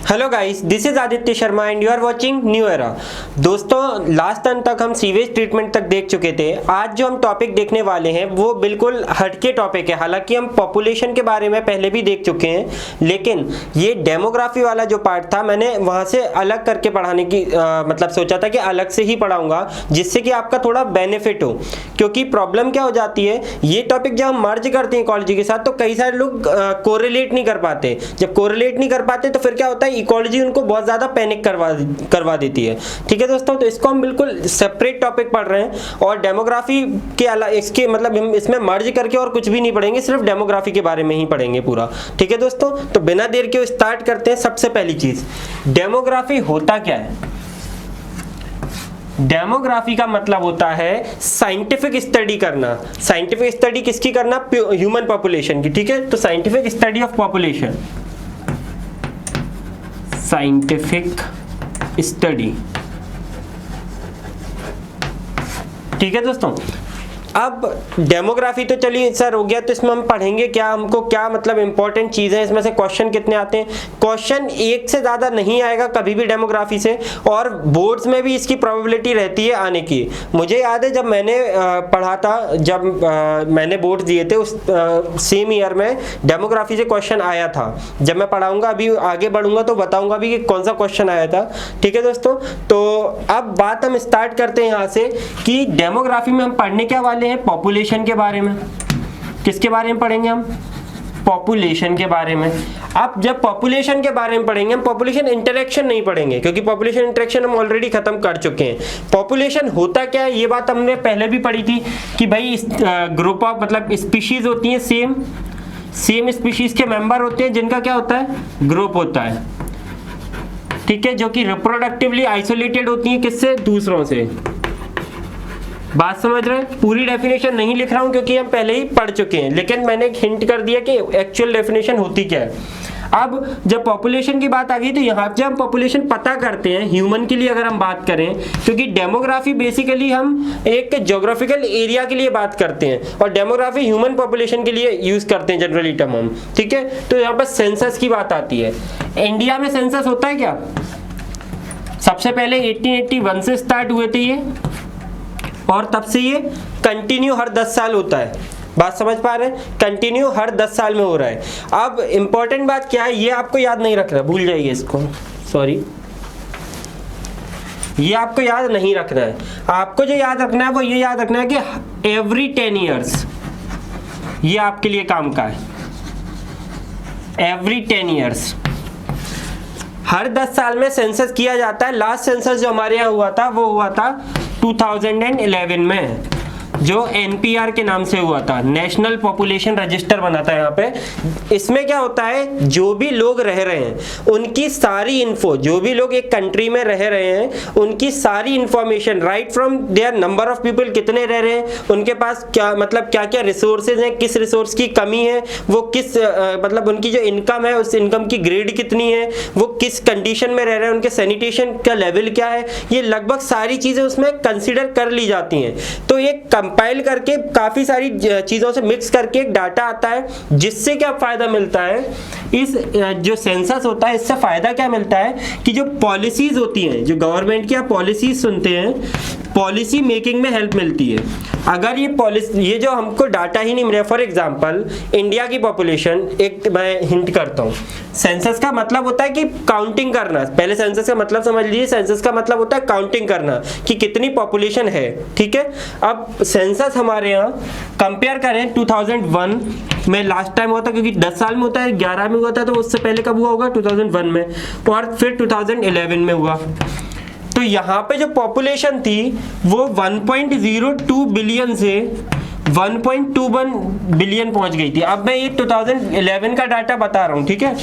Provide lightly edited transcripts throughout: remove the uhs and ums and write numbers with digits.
Hello guys, this is Aditya Sharma and you are watching new era. दोस्तों, last turn तक हम sewage treatment तक देख चुके थे। आज जो हम टॉपिक देखने वाले हैं वो बिल्कुल हटके टॉपिक है। हालांकि हम पॉपुलेशन के बारे में पहले भी देख चुके हैं, लेकिन ये डेमोग्राफी वाला जो पार्ट था मैंने वहां से अलग करके पढ़ाने की मतलब सोचा था कि अलग से ही पढ़ाऊंगा, जिससे कि आपका थोड़ा बेनिफिट हो। क्योंकि प्रॉब्लम क्या हो जाती है, ये टॉपिक जब हम मर्ज करते हैं इकोलॉजी के साथ तो कई सारे लोग कोरिलेट नहीं कर पाते। जब कोरिलेट नहीं कर पाते तो फिर क्या होता है, इकोलॉजी उनको बहुत ज्यादा पैनिक करवा देती है। ठीक है दोस्तों, तो इसको हम बिल्कुल सेपरेट टॉपिक पढ़ रहे हैं और डेमोग्राफी के अलावा इसके मतलब हम इसमें मर्ज करके और कुछ भी नहीं पढ़ेंगे, सिर्फ डेमोग्राफी के बारे में ही पढ़ेंगे पूरा। ठीक है दोस्तों, तो बिना देर के स्टार्ट करते हैं। सबसे पहली चीज, डेमोग्राफी होता क्या है? डेमोग्राफी का मतलब होता है साइंटिफिक स्टडी करना। साइंटिफिक स्टडी किसकी करना? ह्यूमन पॉपुलेशन की। ठीक है, तो scientific study of population, scientific study. ठीक है दोस्तों, अब डेमोग्राफी तो चलिए सर हो गया, तो इसमें हम पढ़ेंगे क्या, हमको क्या मतलब इंपॉर्टेंट चीजें, इसमें से क्वेश्चन कितने आते हैं? क्वेश्चन एक से ज्यादा नहीं आएगा कभी भी डेमोग्राफी से, और बोर्ड्स में भी इसकी प्रोबेबिलिटी रहती है आने की। मुझे याद है जब मैंने पढ़ा था, जब मैंने बोर्ड दिए थे उस सेम ईयर में डेमोग्राफी से क्वेश्चन आया था। जब मैं पढ़ाऊंगा, अभी आगे बढ़ूंगा तो बताऊंगा भी कि कौन सा क्वेश्चन आया था। ठीक है दोस्तों, तो अब बात हम स्टार्ट करते हैं यहाँ से कि डेमोग्राफी में हम पढ़ने क्या वाले हैं? पॉपुलेशन के बारे में। किसके बारे में पढ़ेंगे हम? पॉपुलेशन के बारे में। अब जब पॉपुलेशन के बारे में पढ़ेंगे हम, पॉपुलेशन इंटरेक्शन नहीं पढ़ेंगे, क्योंकि पॉपुलेशन इंटरेक्शन हम ऑलरेडी खत्म कर चुके हैं। पॉपुलेशन होता क्या है, ये बात हमने पहले भी पढ़ी थी कि भाई ग्रुप ऑफ मतलब स्पीशीज होती है, सेम स्पीशीज के मेंबर होते हैं जिनका क्या होता है? ग्रुप होता है। ठीक है, जो कि रिप्रोडक्टिवली आइसोलेटेड होती है किससे? दूसरों से। बात समझ रहे हैं? पूरी डेफिनेशन नहीं लिख रहा हूं क्योंकि हम पहले ही पढ़ चुके हैं, लेकिन मैंने एक हिंट कर दिया कि एक्चुअल डेफिनेशन होती क्या है। अब जब पॉपुलेशन की बात आ गई तो यहाँ जब हम पॉपुलेशन पता करते हैं ह्यूमन के लिए, अगर हम बात करें, क्योंकि डेमोग्राफी बेसिकली हम एक ज्योग्राफिकल एरिया के लिए बात करते हैं और डेमोग्राफी ह्यूमन पॉपुलेशन के लिए यूज करते हैं जनरली टर्म हम। ठीक है, तो यहाँ पर सेंसस की बात आती है। इंडिया में सेंसस होता है क्या? सबसे पहले 1881 से स्टार्ट हुए थे ये, और तब से ये कंटिन्यू हर 10 साल होता है। बात समझ पा रहे हैं? कंटिन्यू हर 10 साल में हो रहा है। अब इंपॉर्टेंट बात क्या है, ये आपको याद नहीं रखना, भूल जाइए इसको, सॉरी, ये आपको याद नहीं रखना है। आपको जो याद रखना है वो ये याद रखना है कि एवरी 10 ईयर्स, ये आपके लिए काम का है। एवरी 10 ईयर्स, हर 10 साल में सेंसस किया जाता है। लास्ट सेंसस जो हमारे यहाँ हुआ था वो हुआ था 2011 में, जो एनपीआर के नाम से हुआ था, नेशनल पॉपुलेशन रजिस्टर बना था यहाँ पे। इसमें क्या होता है, जो भी लोग रह रहे हैं उनकी सारी इन्फो, जो भी लोग एक कंट्री में रह रहे हैं उनकी सारी information, right from their number of people, कितने रह रहे हैं, उनके पास क्या मतलब क्या क्या रिसोर्सेज हैं, किस रिसोर्स की कमी है, वो किस मतलब उनकी जो इनकम है उस इनकम की ग्रेड कितनी है, वो किस कंडीशन में रह रहे हैं, उनके सैनिटेशन का लेवल क्या है, ये लगभग सारी चीजें उसमें कंसिडर कर ली जाती हैं। तो ये कंपाइल करके काफी सारी चीजों से मिक्स करके एक डाटा आता है, जिससे क्या फायदा मिलता है, इस जो सेंसस होता है इससे फायदा क्या मिलता है कि जो पॉलिसीज होती हैं, जो गवर्नमेंट की आप पॉलिसीज सुनते हैं, पॉलिसी मेकिंग में हेल्प मिलती है। अगर ये पॉलिसी, ये जो हमको डाटा ही नहीं मिला, फॉर एग्जांपल इंडिया की पॉपुलेशन, एक मैं हिंट करता हूँ, सेंसस का मतलब होता है कि काउंटिंग करना। पहले सेंसस का मतलब समझ लीजिए, सेंसस का मतलब होता है काउंटिंग करना कि कितनी पॉपुलेशन है। ठीक है, अब सेंसस हमारे यहाँ कंपेयर करें 2001 में लास्ट टाइम हुआ था, क्योंकि 10 साल में होता है, 11 में हुआ था, तो उससे पहले कब हुआ होगा? 2001 में, और फिर 2011 में हुआ। तो यहाँ पे जो पॉपुलेशन थी वो 1.02 बिलियन से 1.21 बिलियन पहुंच गई थी। अब मैं ये 2011 का डाटा बता रहा हूँ। ठीक है,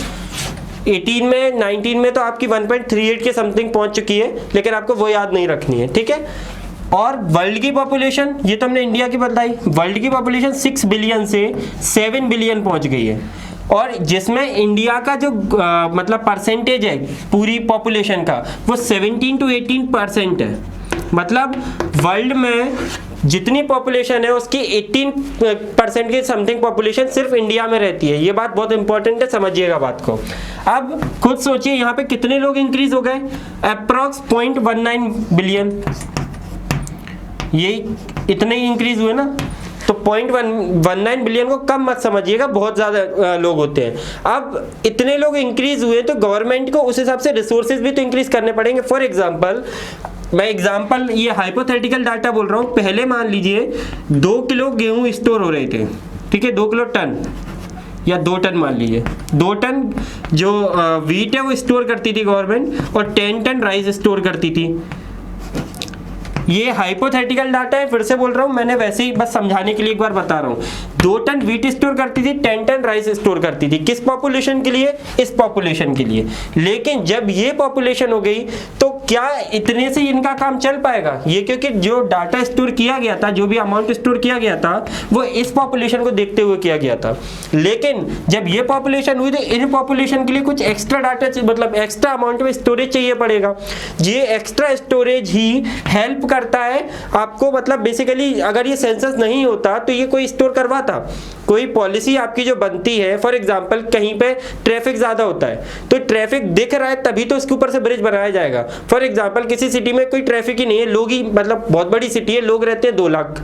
18 में 19 में तो आपकी 1.38 के समथिंग पहुंच चुकी है, लेकिन आपको वो याद नहीं रखनी है। ठीक है, और वर्ल्ड की पॉपुलेशन, ये तो हमने इंडिया की बताई, वर्ल्ड की पॉपुलेशन 6 बिलियन से 7 बिलियन पहुंच गई है, और जिसमें इंडिया का जो मतलब परसेंटेज है पूरी पॉपुलेशन का वो 17 to 18% है। मतलब वर्ल्ड में जितनी पॉपुलेशन है उसकी 18% की समथिंग पॉपुलेशन सिर्फ इंडिया में रहती है। ये बात बहुत इंपॉर्टेंट है, समझिएगा बात को। अब खुद सोचिए यहाँ पे कितने लोग इंक्रीज हो गए, अप्रॉक्स 0.19 बिलियन, ये इतने ही इंक्रीज हुए ना। तो 0.19 बिलियन को कम मत समझिएगा, बहुत ज़्यादा लोग होते हैं। अब इतने लोग इंक्रीज हुए तो गवर्नमेंट को उस हिसाब से रिसोर्सेज भी तो इंक्रीज करने पड़ेंगे। फॉर एग्जांपल, मैं एग्जांपल ये हाइपोथेटिकल डाटा बोल रहा हूँ। पहले मान लीजिए 2 किलो गेहूँ स्टोर हो रहे थे, ठीक है, 2 किलो टन या 2 टन मान लीजिए, 2 टन जो वीट है वो स्टोर करती थी गवर्नमेंट, और 10 टन राइस स्टोर करती थी। ये हाइपोथेटिकल डाटा है, फिर से बोल रहा हूँ, मैंने वैसे ही बस समझाने के लिए एक बार बता रहा हूँ। 2 टन वीट स्टोर करती थी, 10 टन राइस स्टोर करती थी। किस पॉपुलेशन के लिए? इस पॉपुलेशन के लिए। लेकिन जब ये पॉपुलेशन हो गई तो क्या इतने से इनका काम चल पाएगा? ये क्योंकि जो डाटा स्टोर किया गया था, जो भी अमाउंट स्टोर किया गया था, वो इस पॉपुलेशन को देखते हुए किया गया था। लेकिन जब ये पॉपुलेशन हुई तो इन पॉपुलेशन के लिए कुछ एक्स्ट्रा डाटा, मतलब एक्स्ट्रा अमाउंट में स्टोरेज चाहिए पड़ेगा। ये एक्स्ट्रा स्टोरेज ही हेल्प करता है आपको, मतलब बेसिकली अगर ये सेंसस नहीं होता तो ये कोई स्टोर करवाता? कोई पॉलिसी आपकी जो बनती है, फॉर एग्जांपल कहीं पे ट्रैफिक ज्यादा होता है तो ट्रैफिक दिख रहा है तभी तो उसके ऊपर से ब्रिज बनाया जाएगा। फॉर एग्जांपल किसी सिटी में कोई ट्रैफिक ही नहीं है, लोग ही, मतलब बहुत बड़ी सिटी है, लोग रहते हैं 2 लाख,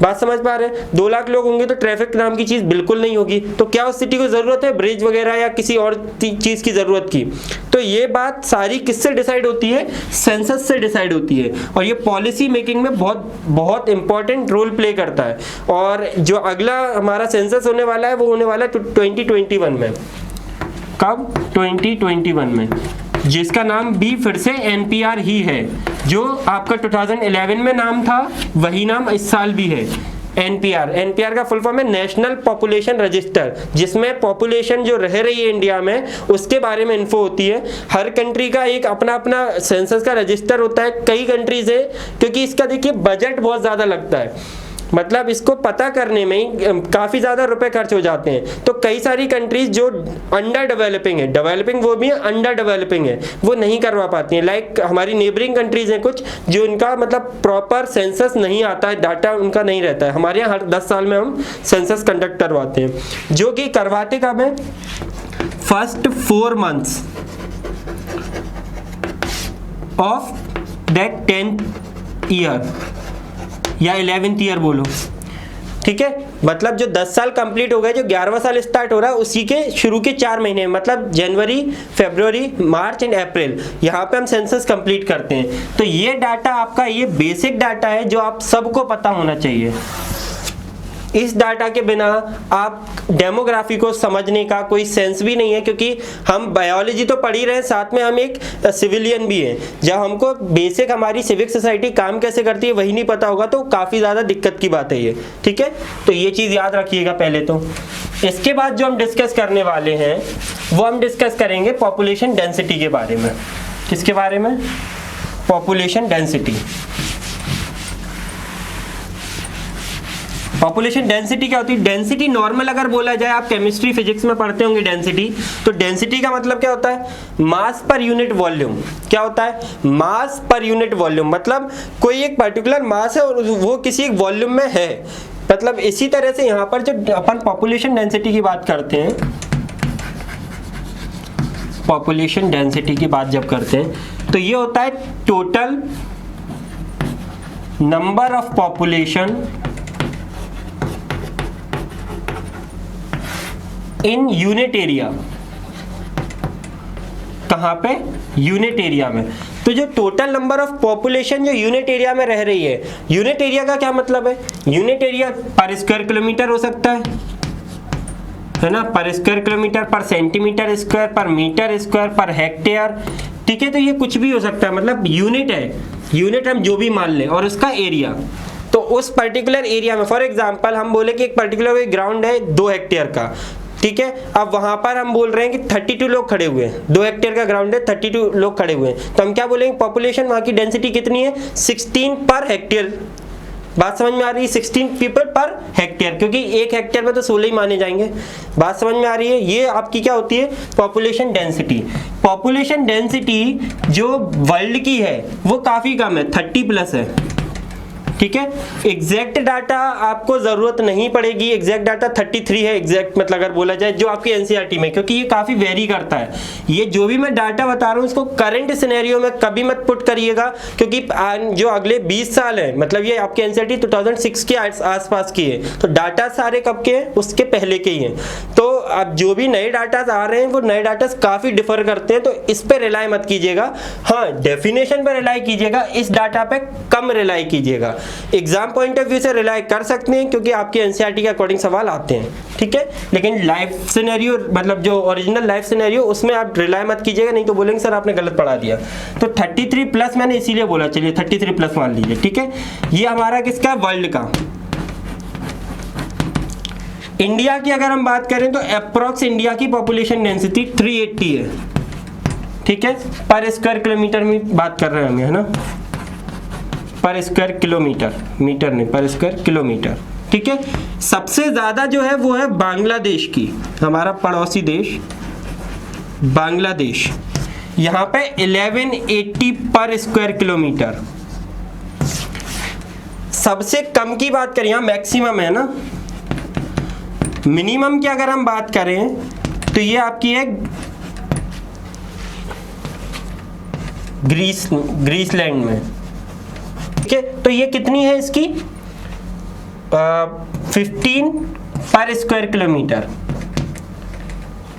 बात समझ पा रहे हैं? 2 लाख लोग होंगे तो ट्रैफिक नाम की चीज बिल्कुल नहीं होगी। तो क्या उस सिटी को जरूरत है ब्रिज वगैरह या किसी और चीज की जरूरत की? तो ये बात सारी किससे डिसाइड होती है? सेंसस से डिसाइड होती है, और ये पॉलिसी मेकिंग में बहुत बहुत इंपॉर्टेंट रोल प्ले करता है। और जो अगला हमारा सेंसस होने वाला है वो होने वाला है 2021 में। कब? 2021 में, जिसका नाम भी फिर से NPR ही है। जो आपका 2011 में नाम था वही नाम इस साल भी है, NPR का फुल फॉर्म है नेशनल पॉपुलेशन रजिस्टर, जिसमें पॉपुलेशन जो रह रही है इंडिया में उसके बारे में इन्फो होती है। हर कंट्री का एक अपना अपना सेंसस का रजिस्टर होता है। कई कंट्रीज है, क्योंकि इसका देखिए बजट बहुत ज़्यादा लगता है, मतलब इसको पता करने में ही काफ़ी ज़्यादा रुपए खर्च हो जाते हैं। तो कई सारी कंट्रीज जो अंडर डेवलपिंग है, डेवलपिंग वो भी है, अंडर डेवलपिंग है, वो नहीं करवा पाती हैं। लाइक हमारी नेबरिंग कंट्रीज हैं कुछ, जो इनका मतलब प्रॉपर सेंसस नहीं आता है, डाटा उनका नहीं रहता है। हमारे यहाँ हर 10 साल में हम सेंसस कंडक्ट करवाते हैं, जो कि करवाते कब है? First 4 months of that 10th year या 11th ईयर बोलो, ठीक है। मतलब जो 10 साल कंप्लीट हो गए, जो 11वां साल स्टार्ट हो रहा है उसी के शुरू के 4 महीने, मतलब जनवरी, फरवरी, मार्च एंड अप्रैल, यहाँ पे हम सेंसस कंप्लीट करते हैं। तो ये डाटा आपका, ये बेसिक डाटा है जो आप सबको पता होना चाहिए। इस डाटा के बिना आप डेमोग्राफी को समझने का कोई सेंस भी नहीं है, क्योंकि हम बायोलॉजी तो पढ़ ही रहे हैं, साथ में हम एक सिविलियन भी हैं। जब हमको बेसिक हमारी सिविक सोसाइटी काम कैसे करती है वही नहीं पता होगा तो काफ़ी ज़्यादा दिक्कत की बात है ये, ठीक है। तो ये चीज़ याद रखिएगा पहले तो। इसके बाद जो हम डिस्कस करने वाले हैं वो हम डिस्कस करेंगे पॉपुलेशन डेंसिटी के बारे में। किसके बारे में? Population density. पॉपुलेशन डेंसिटी क्या होती है? डेंसिटी नॉर्मल अगर बोला जाए, आप केमिस्ट्री फिजिक्स में पढ़ते होंगे डेंसिटी, तो डेंसिटी का मतलब क्या होता है? मास पर यूनिट वॉल्यूम। क्या होता है? मास पर यूनिट वॉल्यूम, मतलब कोई एक पर्टिकुलर मास है और वो किसी एक वॉल्यूम में है। मतलब इसी तरह से यहाँ पर जो अपन पॉपुलेशन डेंसिटी की बात करते हैं, पॉपुलेशन डेंसिटी की बात जब करते हैं तो ये होता है total number of population in unit area. कहाँ पे? यूनिट एरिया में। तो जो टोटल नंबर ऑफ पॉपुलेशन जो यूनिट एरिया में रह रही है, यूनिट एरिया का क्या मतलब है? यूनिट एरिया पर स्क्वायर किलोमीटर हो सकता है ना, पर स्क्वायर किलोमीटर, पर सेंटीमीटर स्क्वायर, पर मीटर स्क्वायर, पर हेक्टेयर, ठीक है। तो ये कुछ भी हो सकता है, मतलब यूनिट है, यूनिट हम जो भी मान लें, और उसका एरिया। तो उस पर्टिकुलर एरिया में, फॉर एग्जांपल हम बोले कि एक पर्टिकुलर ग्राउंड है 2 हेक्टेयर का, ठीक है। अब वहां पर हम बोल रहे हैं कि 32 लोग खड़े हुए हैं, 2 हेक्टेयर का ग्राउंड है, 32 लोग खड़े हुए हैं, तो हम क्या बोलेंगे? पॉपुलेशन वहां की डेंसिटी कितनी है? 16 पर हेक्टेयर। बात समझ में आ रही है? 16 पीपल पर हेक्टेयर, क्योंकि 1 हेक्टेयर में तो 16 ही माने जाएंगे। बात समझ में आ रही है? ये आपकी क्या होती है? Population density. पॉपुलेशन डेंसिटी जो वर्ल्ड की है वो काफी कम है, 30+ है। ठीक है। एग्जैक्ट डाटा आपको जरूरत नहीं पड़ेगी, एग्जैक्ट डाटा 33 है एग्जैक्ट, मतलब अगर बोला जाए जो आपकी एनसीईआरटी में, क्योंकि ये काफी वेरी करता है। ये जो भी मैं डाटा बता रहा हूँ इसको करंट सिनेरियो में कभी मत पुट करिएगा, क्योंकि जो अगले 20 साल है, मतलब ये आपकी एनसीईआरटी 2006 के आसपास की है, तो डाटा सारे कब के हैं, उसके पहले के ही हैं। तो अब जो भी नए डाटा आ रहे हैं वो नए डाटा काफी डिफर करते हैं, तो इस पे रिलाई मत कीजिएगा। हाँ, डेफिनेशन पे रिलाई कीजिएगा, इस डाटा पे कम रिलाई कीजिएगा। एग्जाम पॉइंट ऑफ व्यू से रिलाई कर सकते हैं क्योंकि आपके एनसीईआरटी के अकॉर्डिंग सवाल आते हैं, ठीक है। लेकिन लाइव सिनेरियो, मतलब जो ओरिजिनल लाइव सिनेरियो, उसमें आप रिलाई मत कीजिएगा, नहीं तो बोलेंगे सर आपने गलत पढ़ा दिया। तो 33 प्लस मैंने इसीलिए बोला, चलिए 33 प्लस मान लीजिए, ठीक है। ये हमारा किसका, वर्ल्ड का। इंडिया की अगर हम बात करें तो अप्रोक्स इंडिया की पॉपुलेशन डेंसिटी 380 है, ठीक है, पर स्क्वायर किलोमीटर में बात कर रहे हैं हम, है ना, पर स्क्वायर किलोमीटर, मीटर नहीं, पर स्क्वायर किलोमीटर, ठीक है। सबसे ज्यादा जो है वो है बांग्लादेश की, हमारा पड़ोसी देश बांग्लादेश, यहाँ पे 1180 पर स्क्वायर किलोमीटर। सबसे कम की बात करें, यहाँ मैक्सिमम है ना, मिनिमम की अगर हम बात करें तो ये आपकी है ग्रीसलैंड में, ठीक है। तो ये कितनी है इसकी, 15 पर स्क्वायर किलोमीटर।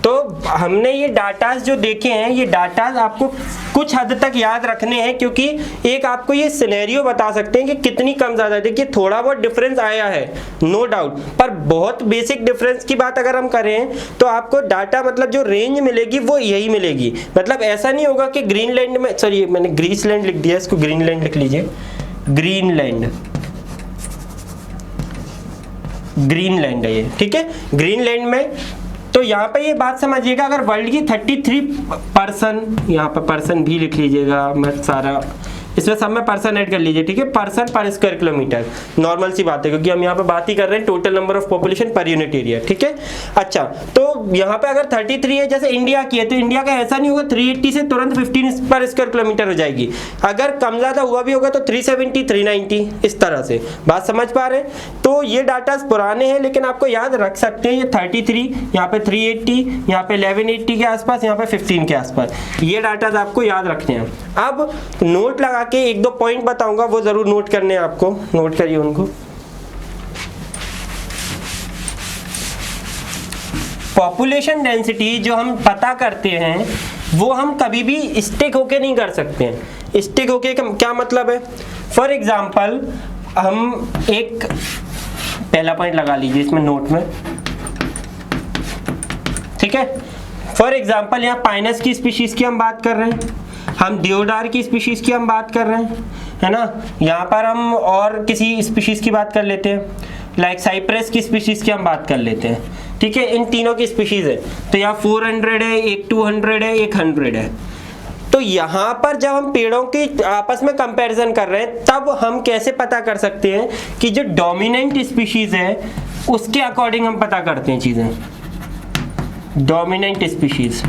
तो हमने ये डाटाज जो देखे हैं, ये डाटाज आपको कुछ हद तक याद रखने हैं, क्योंकि एक आपको ये सिनेरियो बता सकते हैं कि कितनी कम ज़्यादा। देखिए थोड़ा बहुत डिफरेंस आया है, नो डाउट, पर बहुत बेसिक डिफरेंस की बात अगर हम करें तो आपको डाटा, मतलब जो रेंज मिलेगी वो यही मिलेगी। मतलब ऐसा नहीं होगा कि ग्रीनलैंड में, सॉरी मैंने ग्रीसलैंड लिख दिया, इसको ग्रीनलैंड लिख लीजिए, ग्रीनलैंड, ग्रीनलैंड है ये, ठीक है, ग्रीनलैंड में। तो यहाँ पे ये बात समझिएगा, अगर वर्ल्ड की 33%, यहाँ पे पर्सन भी लिख लीजिएगा, मैं सारा इसमें सब में पर्सन ऐड कर लीजिए, ठीक है, पर्सन पर स्क्वायर किलोमीटर, नॉर्मल सी बात है क्योंकि हम यहाँ पे बात ही कर रहे हैं total number of population per unit area, ठीक है। अच्छा, तो यहाँ पे अगर 33 है जैसे इंडिया की है, तो इंडिया का ऐसा नहीं होगा 380 से तुरंत 15 पर स्क्वायर किलोमीटर हो जाएगी। अगर कम ज्यादा हुआ भी होगा तो 370, 390, इस तरह से। बात समझ पा रहे हैं? तो ये डाटा पुराने हैं लेकिन आपको याद रख सकते हैं, ये 33, यहाँ पे 380, यहाँ पे 1180 के आसपास, यहाँ पे 15 के आसपास, ये डाटा आपको याद रखने हैं। अब नोट लगा के एक दो पॉइंट बताऊंगा, वो जरूर नोट करने हैं आपको, नोट करिए उनको। पॉपुलेशन डेंसिटी जो हम पता करते हैं वो हम कभी भी स्टिक होके नहीं कर सकते हैं। स्टिक होके क्या मतलब है? फॉर एग्जांपल हम एक पहला पॉइंट लगा लीजिए इसमें नोट में, ठीक है। फॉर एग्जांपल यहाँ पाइनस की स्पीशीज की हम बात कर रहे हैं, हम देवदार की स्पीशीज की हम बात कर रहे हैं, है ना। यहाँ पर हम और किसी स्पीशीज की बात कर लेते हैं, लाइक साइप्रस की स्पीशीज की हम बात कर लेते हैं, ठीक है। इन तीनों की स्पीशीज है, तो यहाँ 400 है, एक 200 है, एक 100 है। तो यहाँ पर जब हम पेड़ों की आपस में कंपैरिजन कर रहे हैं तब हम कैसे पता कर सकते हैं कि जो डोमिनेंट स्पीशीज है उसके अकॉर्डिंग हम पता करते हैं चीजें। डोमिनेंट स्पीशीज,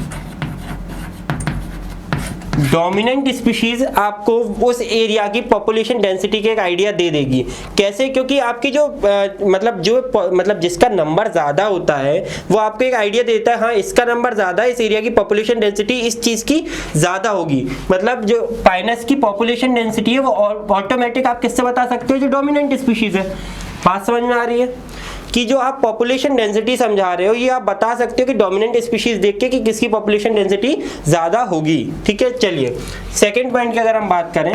डोमिनेंट स्पीशीज आपको उस एरिया की पॉपुलेशन डेंसिटी के एक आइडिया दे देगी। कैसे? क्योंकि आपकी जो मतलब जिसका नंबर ज़्यादा होता है वो आपको एक आइडिया देता है, हाँ इसका नंबर ज़्यादा है, इस एरिया की पॉपुलेशन डेंसिटी इस चीज़ की ज़्यादा होगी। मतलब जो पाइनस की पॉपुलेशन डेंसिटी है वो ऑटोमेटिक आप किससे बता सकते हो? जो डोमिनेंट स्पीशीज है। बात समझ में आ रही है कि जो आप पॉपुलेशन डेंसिटी समझा रहे हो ये आप बता सकते हो कि डोमिनेंट स्पीशीज देख के कि किसकी पॉपुलेशन डेंसिटी ज़्यादा होगी, ठीक है। चलिए सेकंड पॉइंट की अगर हम बात करें,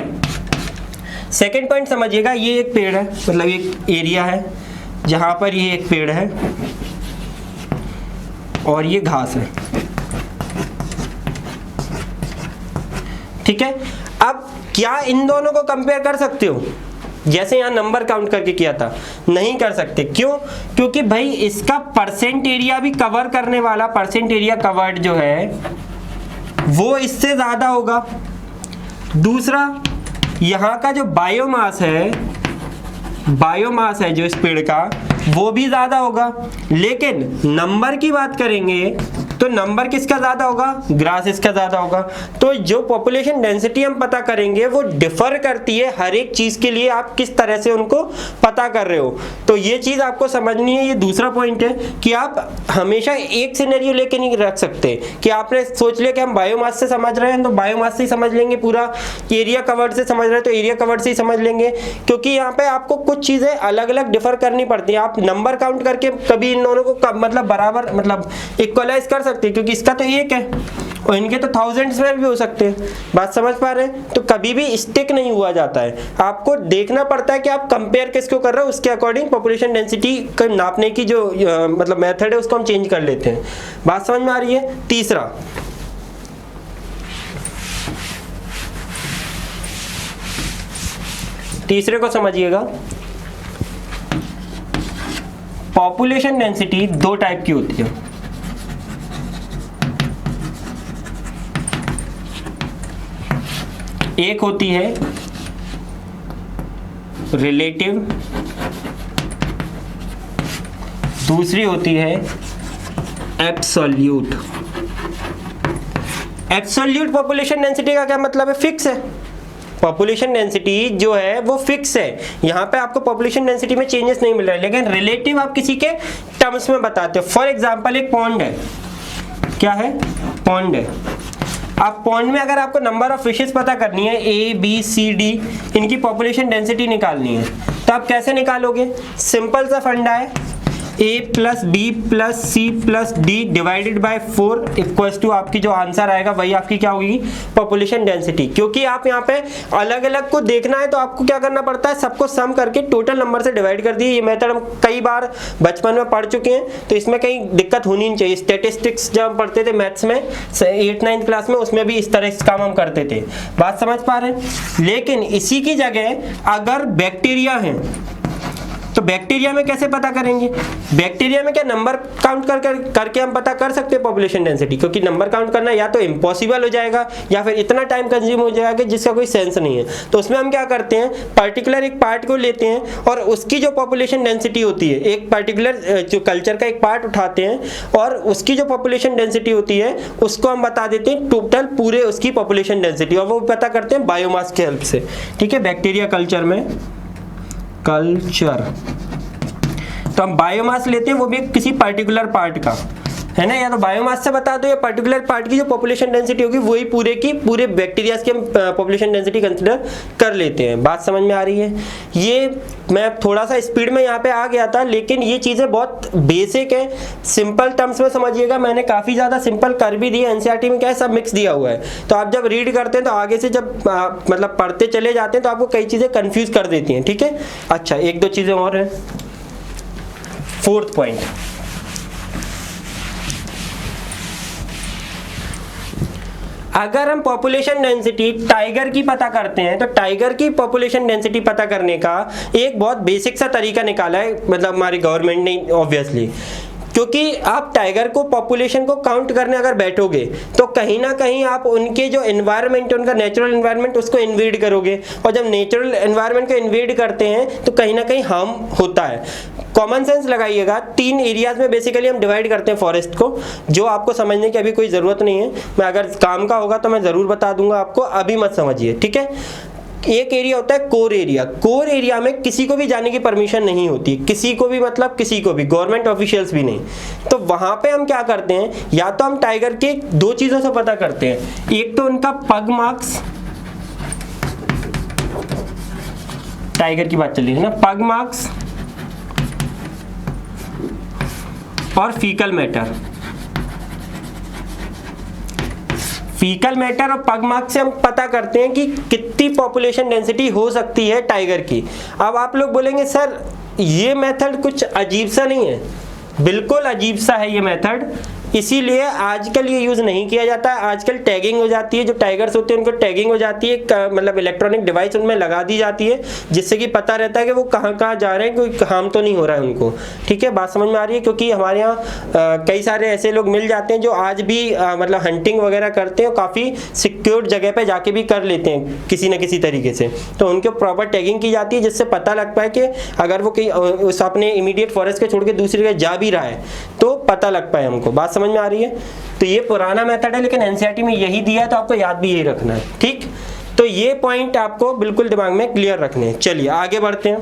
सेकंड पॉइंट समझिएगा, ये एक पेड़ है, मतलब एक एरिया है जहाँ पर ये एक पेड़ है और ये घास है, ठीक है। अब क्या इन दोनों को कंपेयर कर सकते हो जैसे यहाँ नंबर काउंट करके किया था? नहीं कर सकते। क्यों? क्योंकि भाई इसका परसेंट एरिया भी कवर करने वाला, परसेंट एरिया कवर्ड जो है वो इससे ज्यादा होगा। दूसरा, यहाँ का जो बायोमास है, बायोमास है जो इस पेड़ का, वो भी ज्यादा होगा। लेकिन नंबर की बात करेंगे तो नंबर किसका ज्यादा होगा, ग्रास इसका ज्यादा होगा। तो जो पॉपुलेशन डेंसिटी हम पता करेंगे वो डिफर करती है हर एक चीज के लिए, आप किस तरह से उनको पता कर रहे हो। तो ये चीज आपको समझनी है। ये दूसरा पॉइंट है कि आप हमेशा एक सिनेरियो लेके नहीं रख सकते कि आपने सोच लिया कि हम बायोमास से समझ रहे हैं तो बायोमास से ही समझ लेंगे, पूरा एरिया कवर्ड से समझ रहे हैं तो एरिया कवर्ड से ही समझ लेंगे, क्योंकि यहाँ पे आपको कुछ चीजें अलग अलग डिफर करनी पड़ती है। आप नंबर काउंट करके कभी इन दोनों को मतलब बराबर मतलब इक्वलाइज कर सकते हैं, क्योंकि इसका तो एक है और इनके तो थाउजेंड्स में भी हो सकते हैं। बात समझ पा रहे हैं? तो कभी भी स्टिक नहीं हुआ जाता है, आपको देखना पड़ता है कि आप कंपेयर किसको कर रहे हो, उसके अकॉर्डिंग पॉपुलेशन डेंसिटी को नापने की जो मतलब मेथड है उसको हम चेंज कर लेते हैं। बात समझ में आ रही है? तीसरे को समझिएगा। पॉपुलेशन डेंसिटी दो टाइप की होती है। एक होती है रिलेटिव, दूसरी होती है एब्सोल्यूट। एब्सोल्यूट पॉपुलेशन डेंसिटी का क्या मतलब है? फिक्स है। पॉपुलेशन डेंसिटी जो है वो फिक्स है, यहाँ पे आपको पॉपुलेशन डेंसिटी में चेंजेस नहीं मिल रहा है। लेकिन रिलेटिव आप किसी के टर्म्स में बताते हो। फॉर एग्जांपल एक पॉन्ड है, क्या है? पॉन्ड है। आप पॉन्ड में अगर आपको नंबर ऑफ फिशेस पता करनी है, A, B, C, D, इनकी पॉपुलेशन डेंसिटी निकालनी है, तो आप कैसे निकालोगे? सिंपल सा फंडा है, A plus B plus C plus D divided by 4 equals to आपकी जो आंसर आएगा वही आपकी क्या होगी? Population density. क्योंकि आप यहाँ पे अलग अलग को देखना है तो आपको क्या करना पड़ता है? सबको सम करके टोटल नंबर से डिवाइड कर दिए। ये मेथड हम कई बार बचपन में पढ़ चुके हैं, तो इसमें कहीं दिक्कत होनी नहीं चाहिए। स्टैटिस्टिक्स जब हम पढ़ते थे मैथ्स में 8th-9th क्लास में, उसमें भी इस तरह से काम हम करते थे। बात समझ पा रहे हैं? लेकिन इसी की जगह अगर बैक्टीरिया है तो बैक्टीरिया में कैसे पता करेंगे? बैक्टीरिया में क्या नंबर काउंट करके हम पता कर सकते हैं पॉपुलेशन डेंसिटी? क्योंकि नंबर काउंट करना या तो इम्पॉसिबल हो जाएगा या फिर इतना टाइम कंज्यूम हो जाएगा जिसका कोई सेंस नहीं है। तो उसमें हम क्या करते हैं? पर्टिकुलर एक पार्ट को लेते हैं और उसकी जो पॉपुलेशन डेंसिटी होती है, एक पर्टिकुलर जो कल्चर का एक पार्ट उठाते हैं और उसकी जो पॉपुलेशन डेंसिटी होती है उसको हम बता देते हैं टोटल पूरे उसकी पॉपुलेशन डेंसिटी, और वो पता करते हैं बायोमास के हेल्प से। ठीक है, बैक्टीरिया कल्चर में कल्चर तो हम बायोमास लेते हैं, वो भी किसी पर्टिकुलर पार्ट का, है ना? या तो बायोमास से बता दो या पर्टिकुलर पार्ट की जो पॉपुलेशन डेंसिटी होगी वही पूरे की पूरे बैक्टीरिया की हम पॉपुलेशन डेंसिटी कंसीडर कर लेते हैं। बात समझ में आ रही है? ये मैं थोड़ा सा स्पीड में यहाँ पे आ गया था, लेकिन ये चीज़ें बहुत बेसिक है, सिंपल टर्म्स में समझिएगा। मैंने काफ़ी ज़्यादा सिंपल कर भी दिया। एनसीईआरटी में क्या है, सब मिक्स दिया हुआ है, तो आप जब रीड करते हैं तो आगे से जब मतलब पढ़ते चले जाते हैं तो आपको कई चीज़ें कन्फ्यूज कर देती हैं। ठीक है, अच्छा एक दो चीज़ें और हैं। 4th पॉइंट, अगर हम पॉपुलेशन डेंसिटी टाइगर की पता करते हैं तो टाइगर की पॉपुलेशन डेंसिटी पता करने का एक बहुत बेसिक सा तरीका निकाला है, मतलब हमारी गवर्नमेंट ने ऑब्वियसली। क्योंकि आप टाइगर को पॉपुलेशन को काउंट करने अगर बैठोगे तो कहीं ना कहीं आप उनके जो एनवायरनमेंट, उनका नेचुरल एनवायरनमेंट, उसको इन्वेड करोगे, और जब नेचुरल एनवायरनमेंट को इन्वेड करते हैं तो कहीं ना कहीं हार्म होता है। कॉमन सेंस लगाइएगा, 3 एरियाज में बेसिकली हम डिवाइड करते हैं फॉरेस्ट को, जो आपको समझने की अभी कोई ज़रूरत नहीं है। मैं अगर काम का होगा तो मैं ज़रूर बता दूंगा आपको, अभी मत समझिए। ठीक है, एक एरिया होता है कोर एरिया। कोर एरिया में किसी को भी जाने की परमिशन नहीं होती, किसी को भी, मतलब किसी को भी, गवर्नमेंट ऑफिशियल्स भी नहीं। तो वहां पे हम क्या करते हैं, या तो हम टाइगर के 2 चीजों से पता करते हैं, एक तो उनका पग मार्क्स, टाइगर की बात चल रही है ना, पग मार्क्स और फीकल मैटर। फीकल मैटर और पग मार्क्स से हम पता करते हैं कि कितनी पॉपुलेशन डेंसिटी हो सकती है टाइगर की। अब आप लोग बोलेंगे सर ये मेथड कुछ अजीब सा नहीं है? बिल्कुल अजीब सा है ये मेथड, इसीलिए आजकल ये यूज़ नहीं किया जाता है। आजकल टैगिंग हो जाती है, जो टाइगर्स होते हैं उनको टैगिंग हो जाती है, मतलब इलेक्ट्रॉनिक डिवाइस उनमें लगा दी जाती है, जिससे कि पता रहता है कि वो कहाँ कहाँ जा रहे हैं, कोई हार्म तो नहीं हो रहा है उनको। ठीक है, बात समझ में आ रही है? क्योंकि हमारे यहाँ कई सारे ऐसे लोग मिल जाते हैं जो आज भी मतलब हंटिंग वगैरह करते हैं और काफ़ी सिक्योर्ड जगह पर जाके भी कर लेते हैं किसी न किसी तरीके से, तो उनके प्रॉपर टैगिंग की जाती है, जिससे पता लग पाए कि अगर वो कहीं उस अपने इमीडिएट फॉरेस्ट के छोड़ के दूसरी जगह जा भी रहा है तो पता लग पाए हमको। बात समझ में आ रही है? तो ये पुराना मेथड है, लेकिन एनसीईआरटी में यही दिया है, तो आपको याद भी यही रखना है, ठीक? तो ये पॉइंट आपको बिल्कुल दिमाग में क्लियर रखने हैं। चलिए आगे बढ़ते हैं।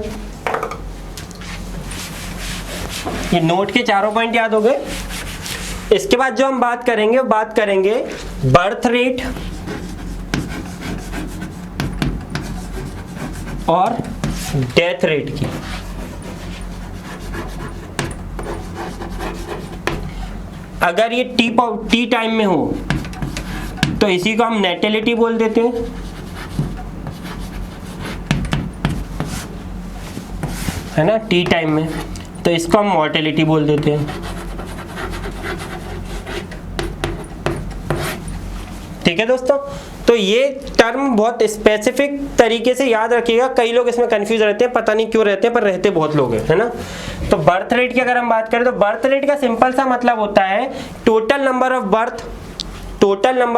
ये नोट के चारों पॉइंट याद हो गए। इसके बाद जो हम बात करेंगे, वो बात करेंगे बर्थ रेट और डेथ रेट की। अगर ये टी टाइम में हो तो इसी को हम नेटेलिटी बोल देते हैं, है ना, टी टाइम में। तो इसको हम मॉर्टेलिटी बोल देते हैं, ठीक है दोस्तों। तो ये टर्म बहुत स्पेसिफिक तरीके से याद रखिएगा, कई लोग इसमें कंफ्यूज रहते हैं, पता नहीं क्यों रहते हैं, पर रहते बहुत लोग हैं, है ना। तो बर्थ रेट की अगर हम बात करें तो बर्थ रेट का सिंपल सा मतलब होता है total number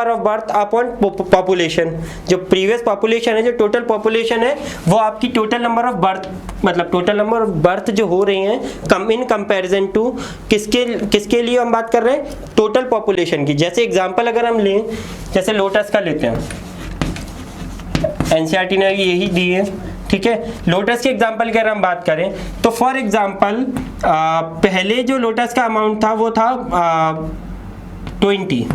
of birth upon population. जो प्रीवियस पॉपुलेशन है, जो टोटल पॉपुलेशन है, वो आपकी टोटल नंबर ऑफ बर्थ, मतलब टोटल नंबर ऑफ बर्थ जो हो रही हैं इन कंपैरिजन टू किसके लिए हम बात कर रहे हैं, टोटल पॉपुलेशन की। जैसे एग्जांपल अगर हम लें, जैसे लोटस का लेते हैं, एनसीईआरटी ने यही दी है, ठीक है। लोटस के एग्जांपल की अगर हम बात करें तो फॉर एग्जांपल पहले जो लोटस का अमाउंट था वो था 20,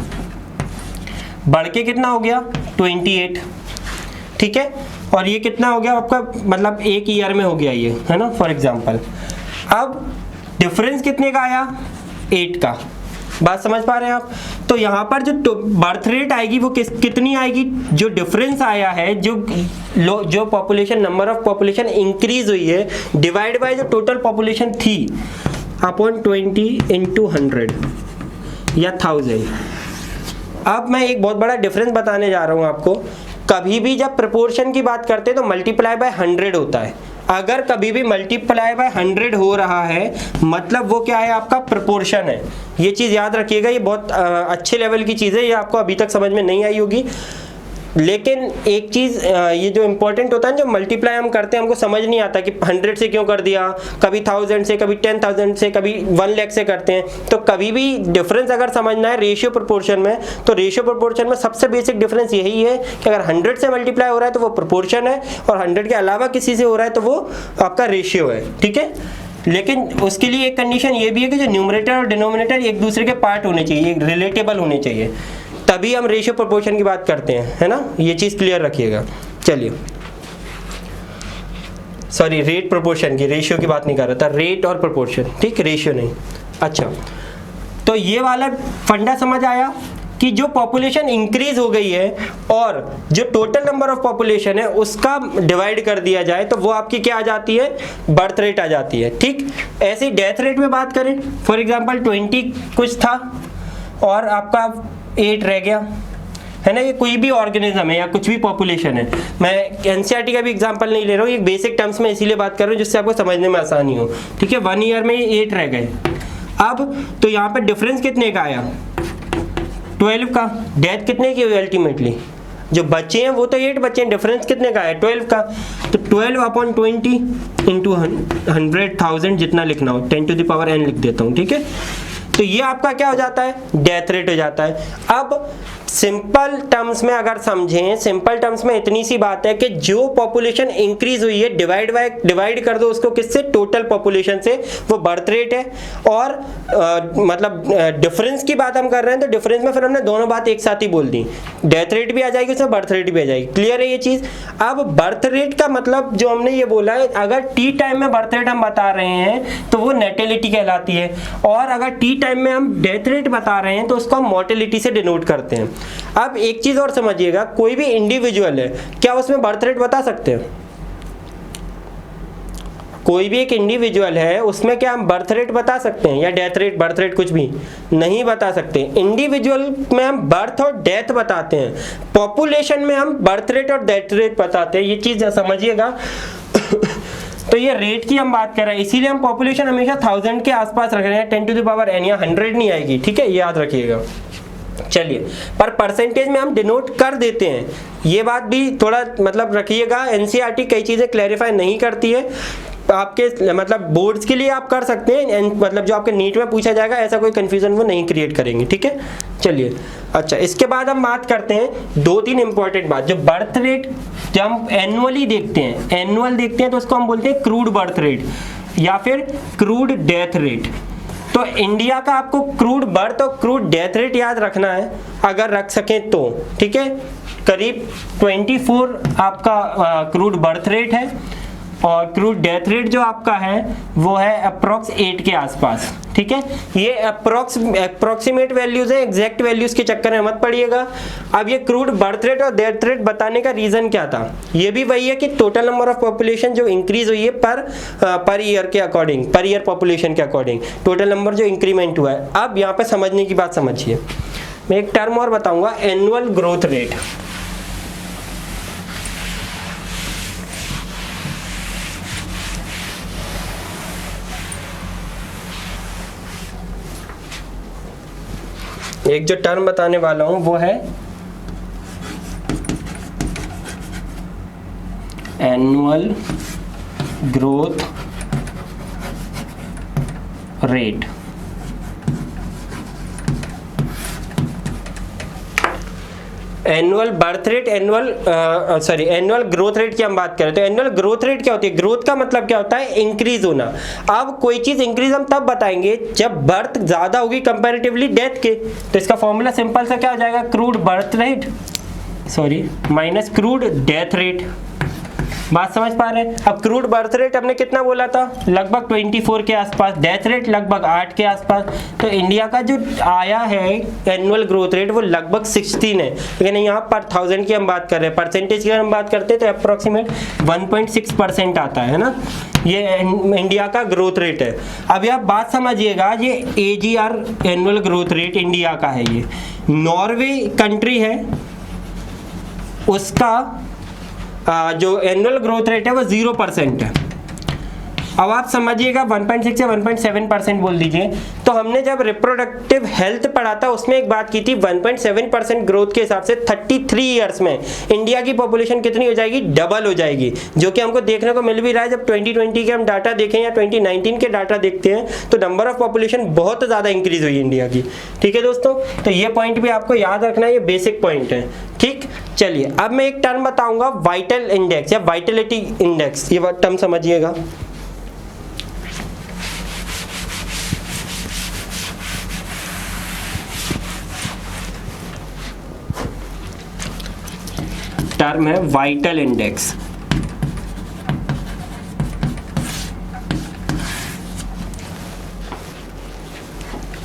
बढ़ के कितना हो गया 28, ठीक है। और ये कितना हो गया आपका, मतलब एक ईयर में हो गया ये, है ना, फॉर एग्जांपल। अब डिफरेंस कितने का आया, 8 का। बात समझ पा रहे हैं आप? तो यहाँ पर जो बर्थ रेट आएगी वो कितनी आएगी, जो डिफरेंस आया है, जो population, number of population increase हुई है, डिवाइड बाय जो टोटल पॉपुलेशन थी अपॉन 20 इंटू 100 या 1000। अब मैं एक बहुत बड़ा डिफरेंस बताने जा रहा हूँ आपको। कभी भी जब प्रोपोर्शन की बात करते हैं तो मल्टीप्लाई बाय 100 होता है। अगर कभी भी मल्टीप्लाई बाय 100 हो रहा है, मतलब वो क्या है, आपका प्रोपोर्शन है। ये चीज़ याद रखिएगा, ये बहुत अच्छे लेवल की चीज़ है, ये आपको अभी तक समझ में नहीं आई होगी। लेकिन एक चीज़ ये जो इम्पोर्टेंट होता है, जो मल्टीप्लाई हम करते हैं, हमको समझ नहीं आता कि 100 से क्यों कर दिया, कभी 1000 से, कभी 10,000 से, कभी 1 लाख से करते हैं। तो कभी भी डिफरेंस अगर समझना है रेशियो प्रोपोर्शन में, तो रेशियो प्रोपोर्शन में सबसे बेसिक डिफरेंस यही है कि अगर 100 से मल्टीप्लाई हो रहा है तो वो प्रोपोर्शन है, और 100 के अलावा किसी से हो रहा है तो वो आपका रेशियो है, ठीक है। लेकिन उसके लिए एक कंडीशन ये भी है कि जो न्यूमरेटर और डिनोमिनेटर एक दूसरे के पार्ट होने चाहिए, रिलेटेबल होने चाहिए, तभी हम रेशियो प्रोपोर्शन की बात करते हैं, है ना। ये चीज़ क्लियर रखिएगा। चलिए, सॉरी, रेट प्रोपोर्शन की, रेशियो की बात नहीं कर रहा था, रेट और प्रोपोर्शन, ठीक, रेशियो नहीं। अच्छा, तो ये वाला फंडा समझ आया कि जो पॉपुलेशन इंक्रीज हो गई है और जो टोटल नंबर ऑफ पॉपुलेशन है उसका डिवाइड कर दिया जाए तो वो आपकी क्या आ जाती है, बर्थ रेट आ जाती है, ठीक। ऐसे ही डेथ रेट में बात करें, फॉर एग्जांपल 20 कुछ था और आपका 8 रह गया, है ना। ये कोई भी ऑर्गेनिज्म है या कुछ भी पॉपुलेशन है, मैं एनसीईआरटी का भी एग्जांपल नहीं ले रहा हूँ, ये बेसिक टर्म्स में इसीलिए बात कर रहा हूँ जिससे आपको समझने में आसानी हो, ठीक है। 1 ईयर में 8 रह गए। अब तो यहाँ पर डिफरेंस कितने का आया, 12 का। डेथ कितने की हुई अल्टीमेटली, जो बच्चे हैं वो तो 8 बच्चे हैं, डिफरेंस कितने का है 12 का। तो 12 अपॉन 20 इंटू 100,000 जितना लिखना हो, 10 टू द पावर n लिख देता हूँ, ठीक है। तो ये आपका क्या हो जाता है, डेथ रेट हो जाता है। अब सिंपल टर्म्स में अगर समझें, सिंपल टर्म्स में इतनी सी बात है कि जो पॉपुलेशन इंक्रीज हुई है डिवाइड कर दो उसको किससे, टोटल पॉपुलेशन से, वो बर्थ रेट है। और मतलब डिफरेंस की बात हम कर रहे हैं तो डिफरेंस में फिर हमने दोनों बात एक साथ ही बोल दी, डेथ रेट भी आ जाएगी उसमें, बर्थ रेट भी आ जाएगी। क्लियर है ये चीज़? अब बर्थ रेट का मतलब जो हमने ये बोला है, अगर टी टाइम में बर्थ रेट हम बता रहे हैं तो वो नेटेलिटी कहलाती है, और अगर टी टाइम में हम डेथ रेट बता रहे हैं तो उसको हम मॉर्टेलिटी से डिनोट करते हैं। अब एक चीज और समझिएगा, कोई भी इंडिविजुअल है, क्या उसमें बर्थ रेट बता सकते हैं? कोई भी एक इंडिविजुअल है उसमें क्या हम बर्थ रेट बता सकते हैं, या डेथ रेट, बर्थ रेट कुछ भी नहीं बता सकते। इंडिविजुअल में हम बर्थ और डेथ बताते हैं, पॉपुलेशन में हम बर्थ रेट और डेथ रेट बताते हैं। ये चीज समझिएगा। तो ये रेट की हम बात कर रहे हैं, इसीलिए हम पॉपुलेशन हमेशा 1000 के आसपास रख रहे हैं, 10 टू द पावर n, या 100 नहीं आएगी, ठीक है, ये याद रखिएगा। चलिए, पर परसेंटेज में हम डिनोट कर देते हैं, ये बात भी थोड़ा मतलब रखिएगा। एनसीईआरटी कई चीज़ें क्लैरिफाई नहीं करती है, आपके मतलब बोर्ड्स के लिए आप कर सकते हैं, मतलब जो आपके नीट में पूछा जाएगा ऐसा कोई कंफ्यूजन वो नहीं क्रिएट करेंगे, ठीक है। चलिए अच्छा, इसके बाद हम बात करते हैं 2-3 इंपॉर्टेंट बात। जो बर्थ रेट जब हम एनुअली देखते हैं, एनुअल देखते हैं तो उसको हम बोलते हैं क्रूड बर्थ रेट या फिर क्रूड डेथ रेट। तो इंडिया का आपको क्रूड बर्थ और क्रूड डेथ रेट याद रखना है अगर रख सकें तो, ठीक है। करीब 24 आपका क्रूड बर्थ रेट है और क्रूड डेथ रेट जो आपका है वो है अप्रॉक्स 8 के आसपास, ठीक है। ये अप्रॉक्सीमेट वैल्यूज है, एग्जैक्ट वैल्यूज के चक्कर में मत पड़िएगा। अब ये क्रूड बर्थ रेट और डेथ रेट बताने का रीजन क्या था, ये भी वही है कि टोटल नंबर ऑफ पॉपुलेशन जो इंक्रीज हुई है पर ईयर के अकॉर्डिंग, पर ईयर पॉपुलेशन के अकॉर्डिंग टोटल नंबर जो इंक्रीमेंट हुआ है। अब यहाँ पे समझने की बात समझिए, मैं एक टर्म और बताऊंगा, एनुअल ग्रोथ रेट। एक जो टर्म बताने वाला हूं वो है annual growth rate. Annual birth rate, annual growth rate की हम बात करें तो एनुअल ग्रोथ रेट क्या होती है, ग्रोथ का मतलब क्या होता है, इंक्रीज होना। अब कोई चीज इंक्रीज हम तब बताएंगे जब बर्थ ज्यादा होगी कंपैरेटिवली डेथ के, तो इसका फॉर्मूला सिंपल सा क्या हो जाएगा, crude birth rate minus crude death rate. बात समझ पा रहे हैं। अब क्रूड बर्थ रेट हमने कितना बोला था, लगभग 24 के आसपास, डेथ रेट लगभग 8 के आसपास। तो इंडिया का जो आया है एनुअल ग्रोथ रेट वो लगभग 16 है, लेकिन यहाँ पर 1000 की हम बात कर रहे हैं, परसेंटेज की हम बात करते हैं तो अप्रोक्सीमेट 1.6% आता है ना, ये इंडिया का ग्रोथ रेट है। अब आप बात समझिएगा, ये AGR annual growth rate India का है, ये नॉर्वे कंट्री है उसका जो एनुअल ग्रोथ रेट है वो 0% है। अब आप समझिएगा 1.6 या 1.7% बोल दीजिए। तो हमने जब रिप्रोडक्टिव हेल्थ पढ़ा था उसमें एक बात की थी, 1.7% ग्रोथ के हिसाब से 33 ईयर्स में इंडिया की पॉपुलेशन कितनी हो जाएगी, डबल हो जाएगी, जो कि हमको देखने को मिल भी रहा है। जब 2020 के हम डाटा देखें या 2019 के डाटा देखते हैं तो नंबर ऑफ पॉपुलेशन बहुत ज़्यादा इंक्रीज हुई इंडिया की, ठीक है दोस्तों। तो ये पॉइंट भी आपको याद रखना है, ये बेसिक पॉइंट है, ठीक। चलिए अब मैं एक टर्म बताऊंगा, वाइटल इंडेक्स या वाइटलिटी इंडेक्स, ये टर्म समझिएगा। टर्म है वाइटल इंडेक्स।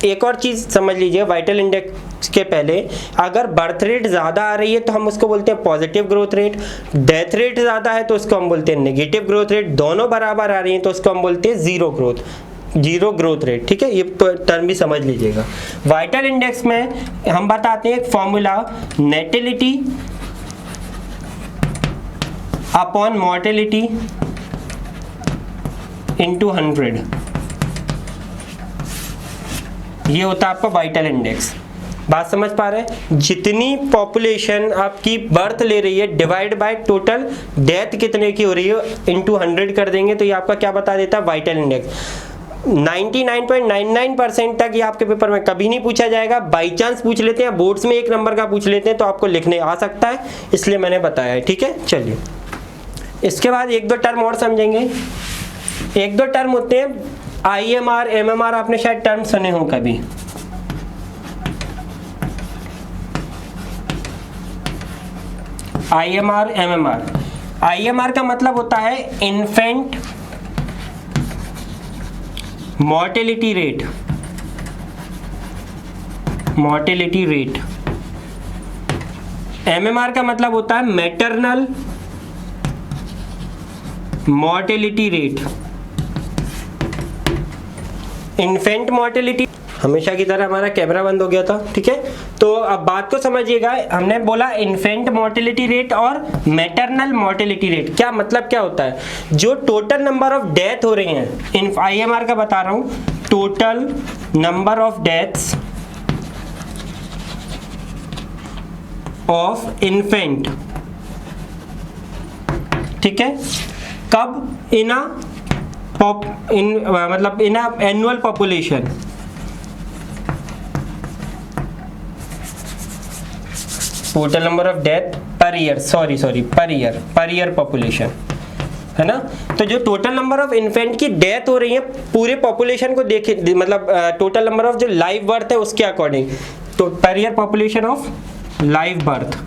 एक और चीज समझ लीजिए, वाइटल इंडेक्स के पहले अगर बर्थ रेट ज्यादा आ रही है तो हम उसको बोलते हैं positive growth rate, death rate ज्यादा है तो उसको हम बोलते हैं नेगेटिव ग्रोथ रेट, दोनों बराबर आ रही हैं तो उसको हम बोलते हैं जीरो ग्रोथ रेट, ठीक है। ये टर्म भी समझ लीजिएगा। वाइटल इंडेक्स में हम बताते हैं एक फॉर्मूला, नेटिलिटी अपॉन मॉर्टेलिटी इंटू 100, ये होता है आपका वाइटल इंडेक्स। बात समझ पा रहे हैं, जितनी पॉपुलेशन आपकी बर्थ ले रही है डिवाइड बाय टोटल डेथ कितने की हो रही है इंटू 100 कर देंगे तो ये आपका क्या बता देता है, वाइटल इंडेक्स। 99.99% तक ये आपके पेपर में कभी नहीं पूछा जाएगा, बाई चांस पूछ लेते हैं, बोर्ड्स में 1 नंबर का पूछ लेते हैं तो आपको लिखने आ सकता है, इसलिए मैंने बताया है, ठीक है। चलिए इसके बाद 1-2 टर्म और समझेंगे। 1-2 टर्म होते हैं IMR, MMR, आपने शायद टर्म सुने हो कभी। IMR, MMR। IMR का मतलब होता है इन्फेंट मॉर्टेलिटी रेट, MMR का मतलब होता है maternal mortality rate. Infant mortality, हमेशा की तरह हमारा कैमरा बंद हो गया था, ठीक है। तो अब बात को समझिएगा, हमने बोला इन्फेंट मोर्टेलिटी रेट और मैटरनल मोर्टेलिटी रेट, क्या मतलब क्या होता है, जो टोटल नंबर ऑफ डेथ हो रही हैं, इन IMR का बता रहा हूं, total number of deaths of infant, ठीक है, कब, इन अ मतलब in annual population, total number of death per year, per year population, है ना। तो जो टोटल नंबर ऑफ इन्फेंट की डेथ हो रही है पूरे पॉपुलेशन को देखे, मतलब टोटल नंबर ऑफ जो लाइव बर्थ है उसके अकॉर्डिंग, तो per year population of live birth,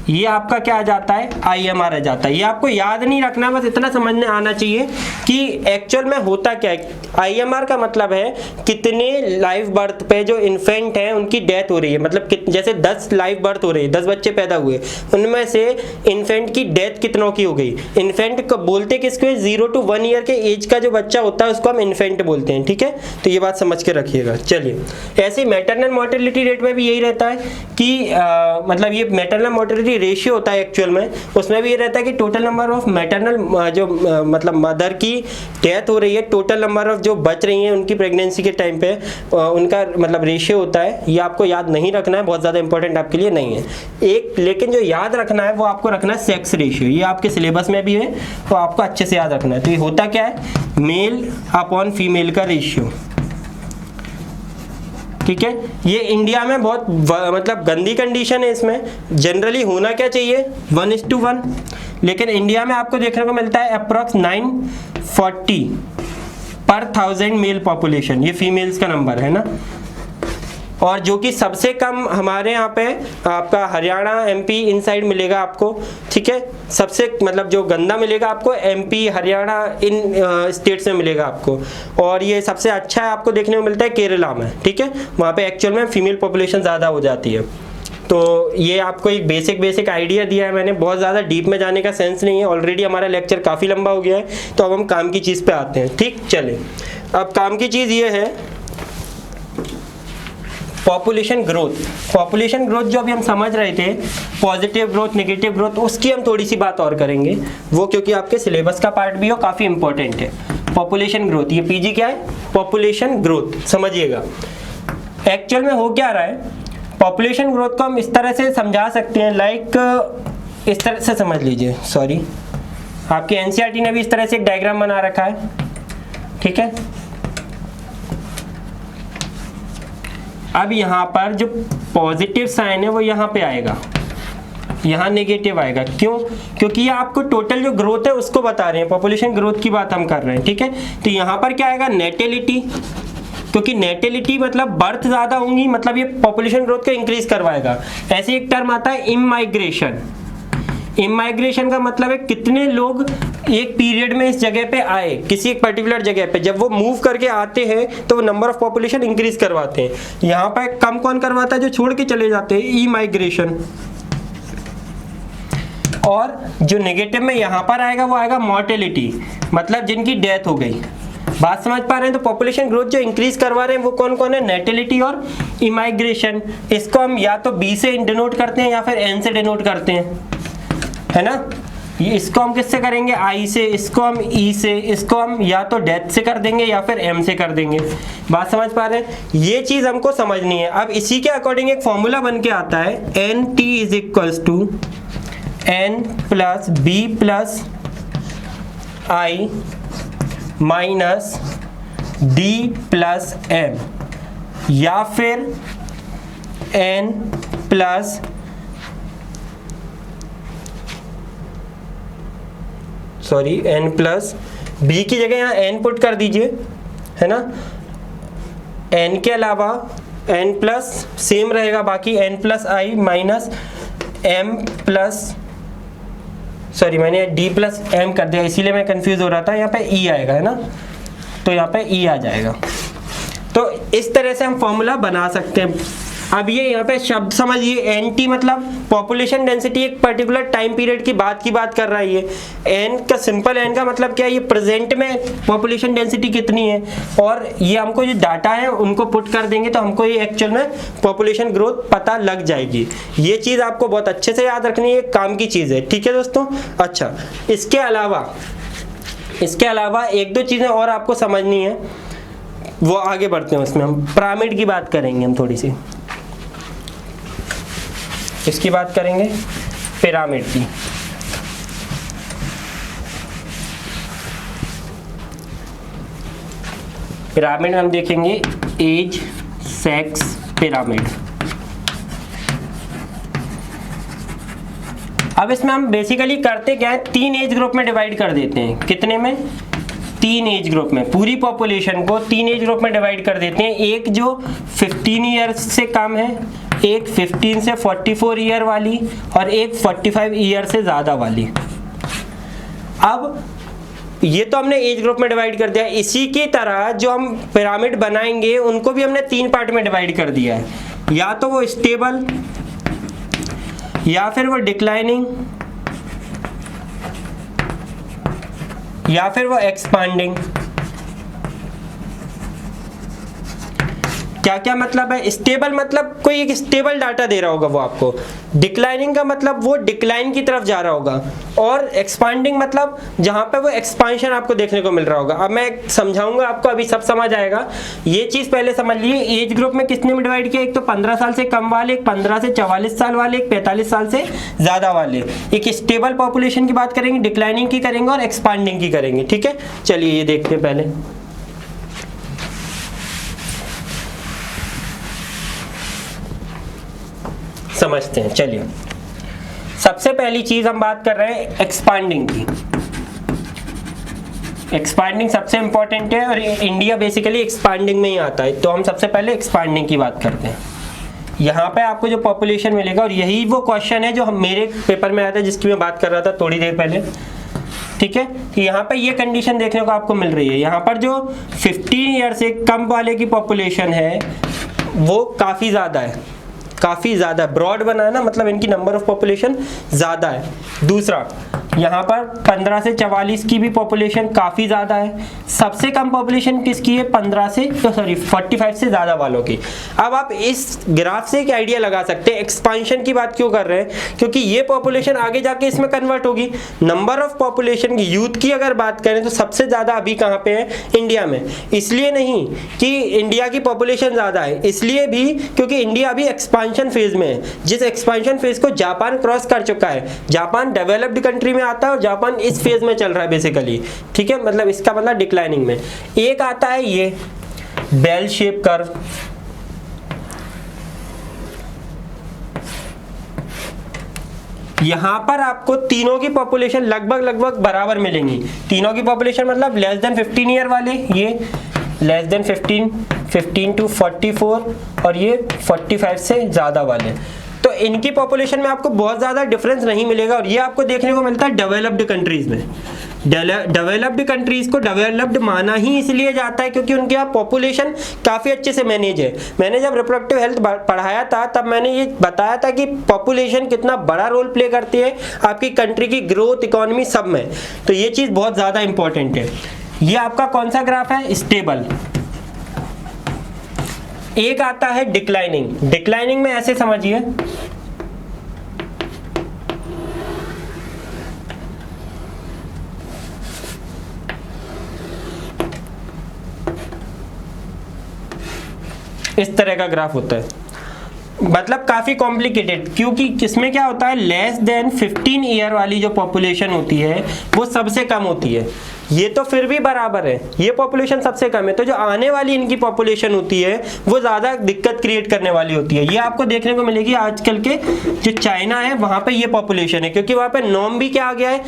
ये आपका क्या आ जाता है, IMR आ जाता है। ये आपको याद नहीं रखना, बस इतना समझ में आना चाहिए कि एक्चुअल में होता क्या है। IMR का मतलब है कितने लाइव बर्थ पे जो इन्फेंट हैं उनकी डेथ हो रही है, मतलब जैसे 10 लाइव बर्थ हो रही है, 10 बच्चे पैदा हुए, उनमें से इन्फेंट की डेथ कितनों की हो गई। इन्फेंट को बोलते किसको, 0 to 1 ईयर के एज का जो बच्चा होता है उसको हम इन्फेंट बोलते हैं, ठीक है। तो ये बात समझ के रखिएगा। चलिए, ऐसे मैटरनल मोर्टेलिटी रेट में भी यही रहता है कि मतलब ये मैटरनल मोर्टेलिटी रेशियो होता है एक्चुअल में, उसमें भी ये रहता है कि टोटल नंबर ऑफ मैटरनल जो मतलब मदर की डेथ हो रही है, टोटल नंबर ऑफ जो बच रही हैं उनकी प्रेगनेंसी के टाइम पे उनका मतलब रेशियो होता है। ये आपको याद नहीं रखना है, बहुत ज़्यादा इंपॉर्टेंट आपके लिए नहीं है एक, लेकिन जो याद रखना है वो आपको रखना है सेक्स रेशियो। ये आपके सिलेबस में भी है तो आपको अच्छे से याद रखना है। तो ये होता क्या है, मेल अपॉन फीमेल का रेशियो, ठीक है। ये इंडिया में बहुत मतलब गंदी कंडीशन है, इसमें जनरली होना क्या चाहिए 1:1, लेकिन इंडिया में आपको देखने को मिलता है अप्रॉक्स 940 पर 1000 मेल पॉपुलेशन, ये फीमेल्स का नंबर है ना। और जो कि सबसे कम हमारे यहाँ पे आपका हरियाणा MP इन साइड मिलेगा आपको, ठीक है। सबसे मतलब जो गंदा मिलेगा आपको MP हरियाणा इन स्टेट्स में मिलेगा आपको। और ये सबसे अच्छा है आपको देखने को मिलता है केरला में, ठीक है। वहाँ पे एक्चुअल में फीमेल पॉपुलेशन ज़्यादा हो जाती है। तो ये आपको एक बेसिक आइडिया दिया है मैंने, बहुत ज़्यादा डीप में जाने का सेंस नहीं है। ऑलरेडी हमारा लेक्चर काफ़ी लंबा हो गया है, तो अब हम काम की चीज़ पे आते हैं, ठीक। चले, अब काम की चीज़ ये है पॉपुलेशन ग्रोथ जो अभी हम समझ रहे थे, पॉजिटिव ग्रोथ, नेगेटिव ग्रोथ, उसकी हम थोड़ी सी बात और करेंगे, वो क्योंकि आपके सिलेबस का पार्ट भी हो, काफ़ी इंपॉर्टेंट है। पॉपुलेशन ग्रोथ, ये PG क्या है, पॉपुलेशन ग्रोथ, समझिएगा। एक्चुअल में हो क्या रहा है, पॉपुलेशन ग्रोथ को हम इस तरह से समझा सकते हैं, लाइक इस तरह से समझ लीजिए, सॉरी आपके NCERT ने भी इस तरह से एक डायग्राम बना रखा है, ठीक है। अब यहाँ पर जो पॉजिटिव साइन है वो यहाँ पे आएगा, यहाँ नेगेटिव आएगा, क्यों, क्योंकि ये आपको टोटल जो ग्रोथ है उसको बता रहे हैं, पॉपुलेशन ग्रोथ की बात हम कर रहे हैं, ठीक है। तो यहाँ पर क्या आएगा, नेटेलिटी, क्योंकि नेटेलिटी मतलब बर्थ ज़्यादा होंगी, मतलब ये पॉपुलेशन ग्रोथ को इंक्रीज करवाएगा। ऐसे एक टर्म आता है इमाइग्रेशन। इमाइग्रेशन का मतलब है कितने लोग एक पीरियड में इस जगह पे आए, किसी एक पर्टिकुलर जगह पे, जब वो मूव करके आते हैं तो वो नंबर ऑफ पॉपुलेशन इंक्रीज करवाते हैं। यहाँ पे कम कौन करवाता है, जो छोड़ के चले जाते हैं, इमाइग्रेशन। और जो नेगेटिव में यहाँ पर आएगा वो आएगा मॉर्टेलिटी, मतलब जिनकी डेथ हो गई। बात समझ पा रहे हैं। तो पॉपुलेशन ग्रोथ जो इंक्रीज करवा रहे हैं वो कौन कौन है, नेटेलिटी और इमाइग्रेशन। इसको हम या तो B से डिनोट करते हैं या फिर N से डिनोट करते हैं, है ना। ये इसको हम किससे करेंगे, I से, इसको हम E से, इसको हम या तो डेथ से कर देंगे या फिर M से कर देंगे। बात समझ पा रहे हैं, ये चीज़ हमको समझनी है। अब इसी के अकॉर्डिंग एक फॉर्मूला बन के आता है, NT = N + B + I - D + M, या फिर N + N + B की जगह यहाँ N पुट कर दीजिए, है ना। N के अलावा N प्लस सेम रहेगा, बाकी N + I - M + मैंने D + M कर दिया, इसीलिए मैं कंफ्यूज हो रहा था। यहाँ पे E आएगा, है ना, तो यहाँ पे E आ जाएगा। तो इस तरह से हम फॉर्मूला बना सकते हैं। अब ये यहाँ पे शब्द समझिए, NT मतलब पॉपुलेशन डेंसिटी, एक पर्टिकुलर टाइम पीरियड की बात कर रहा है ये। N का सिंपल N का मतलब क्या है, ये प्रेजेंट में पॉपुलेशन डेंसिटी कितनी है, और ये हमको जो डाटा है उनको पुट कर देंगे तो हमको ये एक्चुअल में पॉपुलेशन ग्रोथ पता लग जाएगी। ये चीज़ आपको बहुत अच्छे से याद रखनी है, काम की चीज़ है, ठीक है दोस्तों। अच्छा, इसके अलावा एक दो चीज़ें और आपको समझनी है, वो आगे बढ़ते हैं। उसमें हम पिरामिड की बात करेंगे, हम थोड़ी सी इसकी बात करेंगे, पिरामिड की। पिरामिड में हम देखेंगे एज, सेक्स, पिरामिड। अब इसमें हम बेसिकली करते क्या है, 3 एज ग्रुप में डिवाइड कर देते हैं। कितने में? 3 एज ग्रुप में। पूरी पॉपुलेशन को 3 एज ग्रुप में डिवाइड कर देते हैं। एक जो 15 ईयर्स से कम है, एक 15 से 44 ईयर वाली, और एक 45 ईयर से ज़्यादा वाली। अब ये तो हमने एज ग्रुप में डिवाइड कर दिया। इसी की तरह जो हम पिरामिड बनाएंगे उनको भी हमने 3 पार्ट में डिवाइड कर दिया है। या तो वो स्टेबल, या फिर वो डिक्लाइनिंग, या फिर वो एक्सपांडिंग। क्या क्या मतलब है? स्टेबल मतलब कोई एक स्टेबल डाटा दे रहा होगा वो आपको। डिक्लाइनिंग का मतलब वो डिक्लाइन की तरफ जा रहा होगा। और एक्सपांडिंग मतलब जहां पे वो एक्सपांशन आपको देखने को मिल रहा होगा। अब मैं समझाऊंगा आपको, अभी सब समझ आएगा। ये चीज पहले समझ लिए। एज ग्रुप में किसने में डिवाइड किया? एक तो 15 साल से कम वाले, एक 15 से 44 साल वाले, एक 45 साल से ज्यादा वाले। एक स्टेबल पॉपुलेशन की बात करेंगे, डिक्लाइनिंग की करेंगे और एक्सपांडिंग की करेंगे। ठीक है, चलिए ये देखते हैं पहले। समझते हैं। चलिए, सबसे पहली चीज हम बात कर रहे हैं एक्सपांडिंग की। एक्सपांडिंग सबसे इंपॉर्टेंट है और इंडिया बेसिकली एक्सपांडिंग में ही आता है। तो हम सबसे पहले एक्सपांडिंग की बात करते हैं। यहाँ पे आपको जो पॉपुलेशन मिलेगा, और यही वो क्वेश्चन है जो मेरे पेपर में आया था, जिसकी मैं बात कर रहा था थोड़ी देर पहले। ठीक है, तो यहाँ पे ये कंडीशन देखने को आपको मिल रही है। यहाँ पर जो 15 ईयर से कम वाले की पॉपुलेशन है वो काफ़ी ज़्यादा है, काफ़ी ज़्यादा। ब्रॉड बना है ना, मतलब इनकी नंबर ऑफ पॉपुलेशन ज़्यादा है। दूसरा, यहाँ पर 15 से 44 की भी पॉपुलेशन काफ़ी ज़्यादा है। सबसे कम पॉपुलेशन किसकी है? 45 से ज़्यादा वालों की। अब आप इस ग्राफ से एक आइडिया लगा सकते हैं एक्सपांशन की बात क्यों कर रहे हैं, क्योंकि ये पॉपुलेशन आगे जाके इसमें कन्वर्ट होगी। नंबर ऑफ पॉपुलेशन की, यूथ की अगर बात करें तो सबसे ज़्यादा अभी कहाँ पे है? इंडिया में। इसलिए नहीं कि इंडिया की पॉपुलेशन ज़्यादा है, इसलिए भी क्योंकि इंडिया अभी एक्सपांशन फेज में है। जिस एक्सपांशन फेज को जापान क्रॉस कर चुका है। जापान डेवलप्ड कंट्री में आता है और जापान इस फेज में चल रहा है बेसिकली। ठीक है, मतलब इसका मतलब डिक्लाइनिंग में। एक आता है ये बेल शेप कर्व, यहां पर आपको तीनों की पॉपुलेशन लगभग बराबर मिलेंगी। तीनों की पॉपुलेशन मतलब लेस देन 15 ईयर वाले, ये लेस देन 15 टू 44, और ये 45 से ज्यादा वाले। तो इनकी पॉपुलेशन में आपको बहुत ज़्यादा डिफरेंस नहीं मिलेगा। और ये आपको देखने को मिलता है डेवलप्ड कंट्रीज़ में। डेवलप्ड कंट्रीज़ को डेवलप्ड माना ही इसलिए जाता है क्योंकि उनके यहाँ पॉपुलेशन काफ़ी अच्छे से मैनेज है। मैंने जब रिप्रोडक्टिव हेल्थ पढ़ाया था तब मैंने ये बताया था कि पॉपुलेशन कितना बड़ा रोल प्ले करती है आपकी कंट्री की ग्रोथ, इकोनॉमी सब में। तो ये चीज़ बहुत ज़्यादा इंपॉर्टेंट है। ये आपका कौन सा ग्राफ है? स्टेबल। एक आता है डिक्लाइनिंग। डिक्लाइनिंग में ऐसे समझिए, इस तरह का ग्राफ होता है, मतलब काफी कॉम्प्लिकेटेड। क्योंकि किसमें क्या होता है, लेस देन 15 ईयर वाली जो पॉपुलेशन होती है वो सबसे कम होती है। ये तो फिर भी बराबर है, ये पॉपुलेशन सबसे कम है। तो जो आने वाली इनकी पॉपुलेशन होती है वो ज़्यादा दिक्कत क्रिएट करने वाली होती है। ये आपको देखने को मिलेगी आजकल के जो चाइना है वहाँ पे ये पॉपुलेशन है, क्योंकि वहाँ पे नॉर्म भी क्या आ गया है,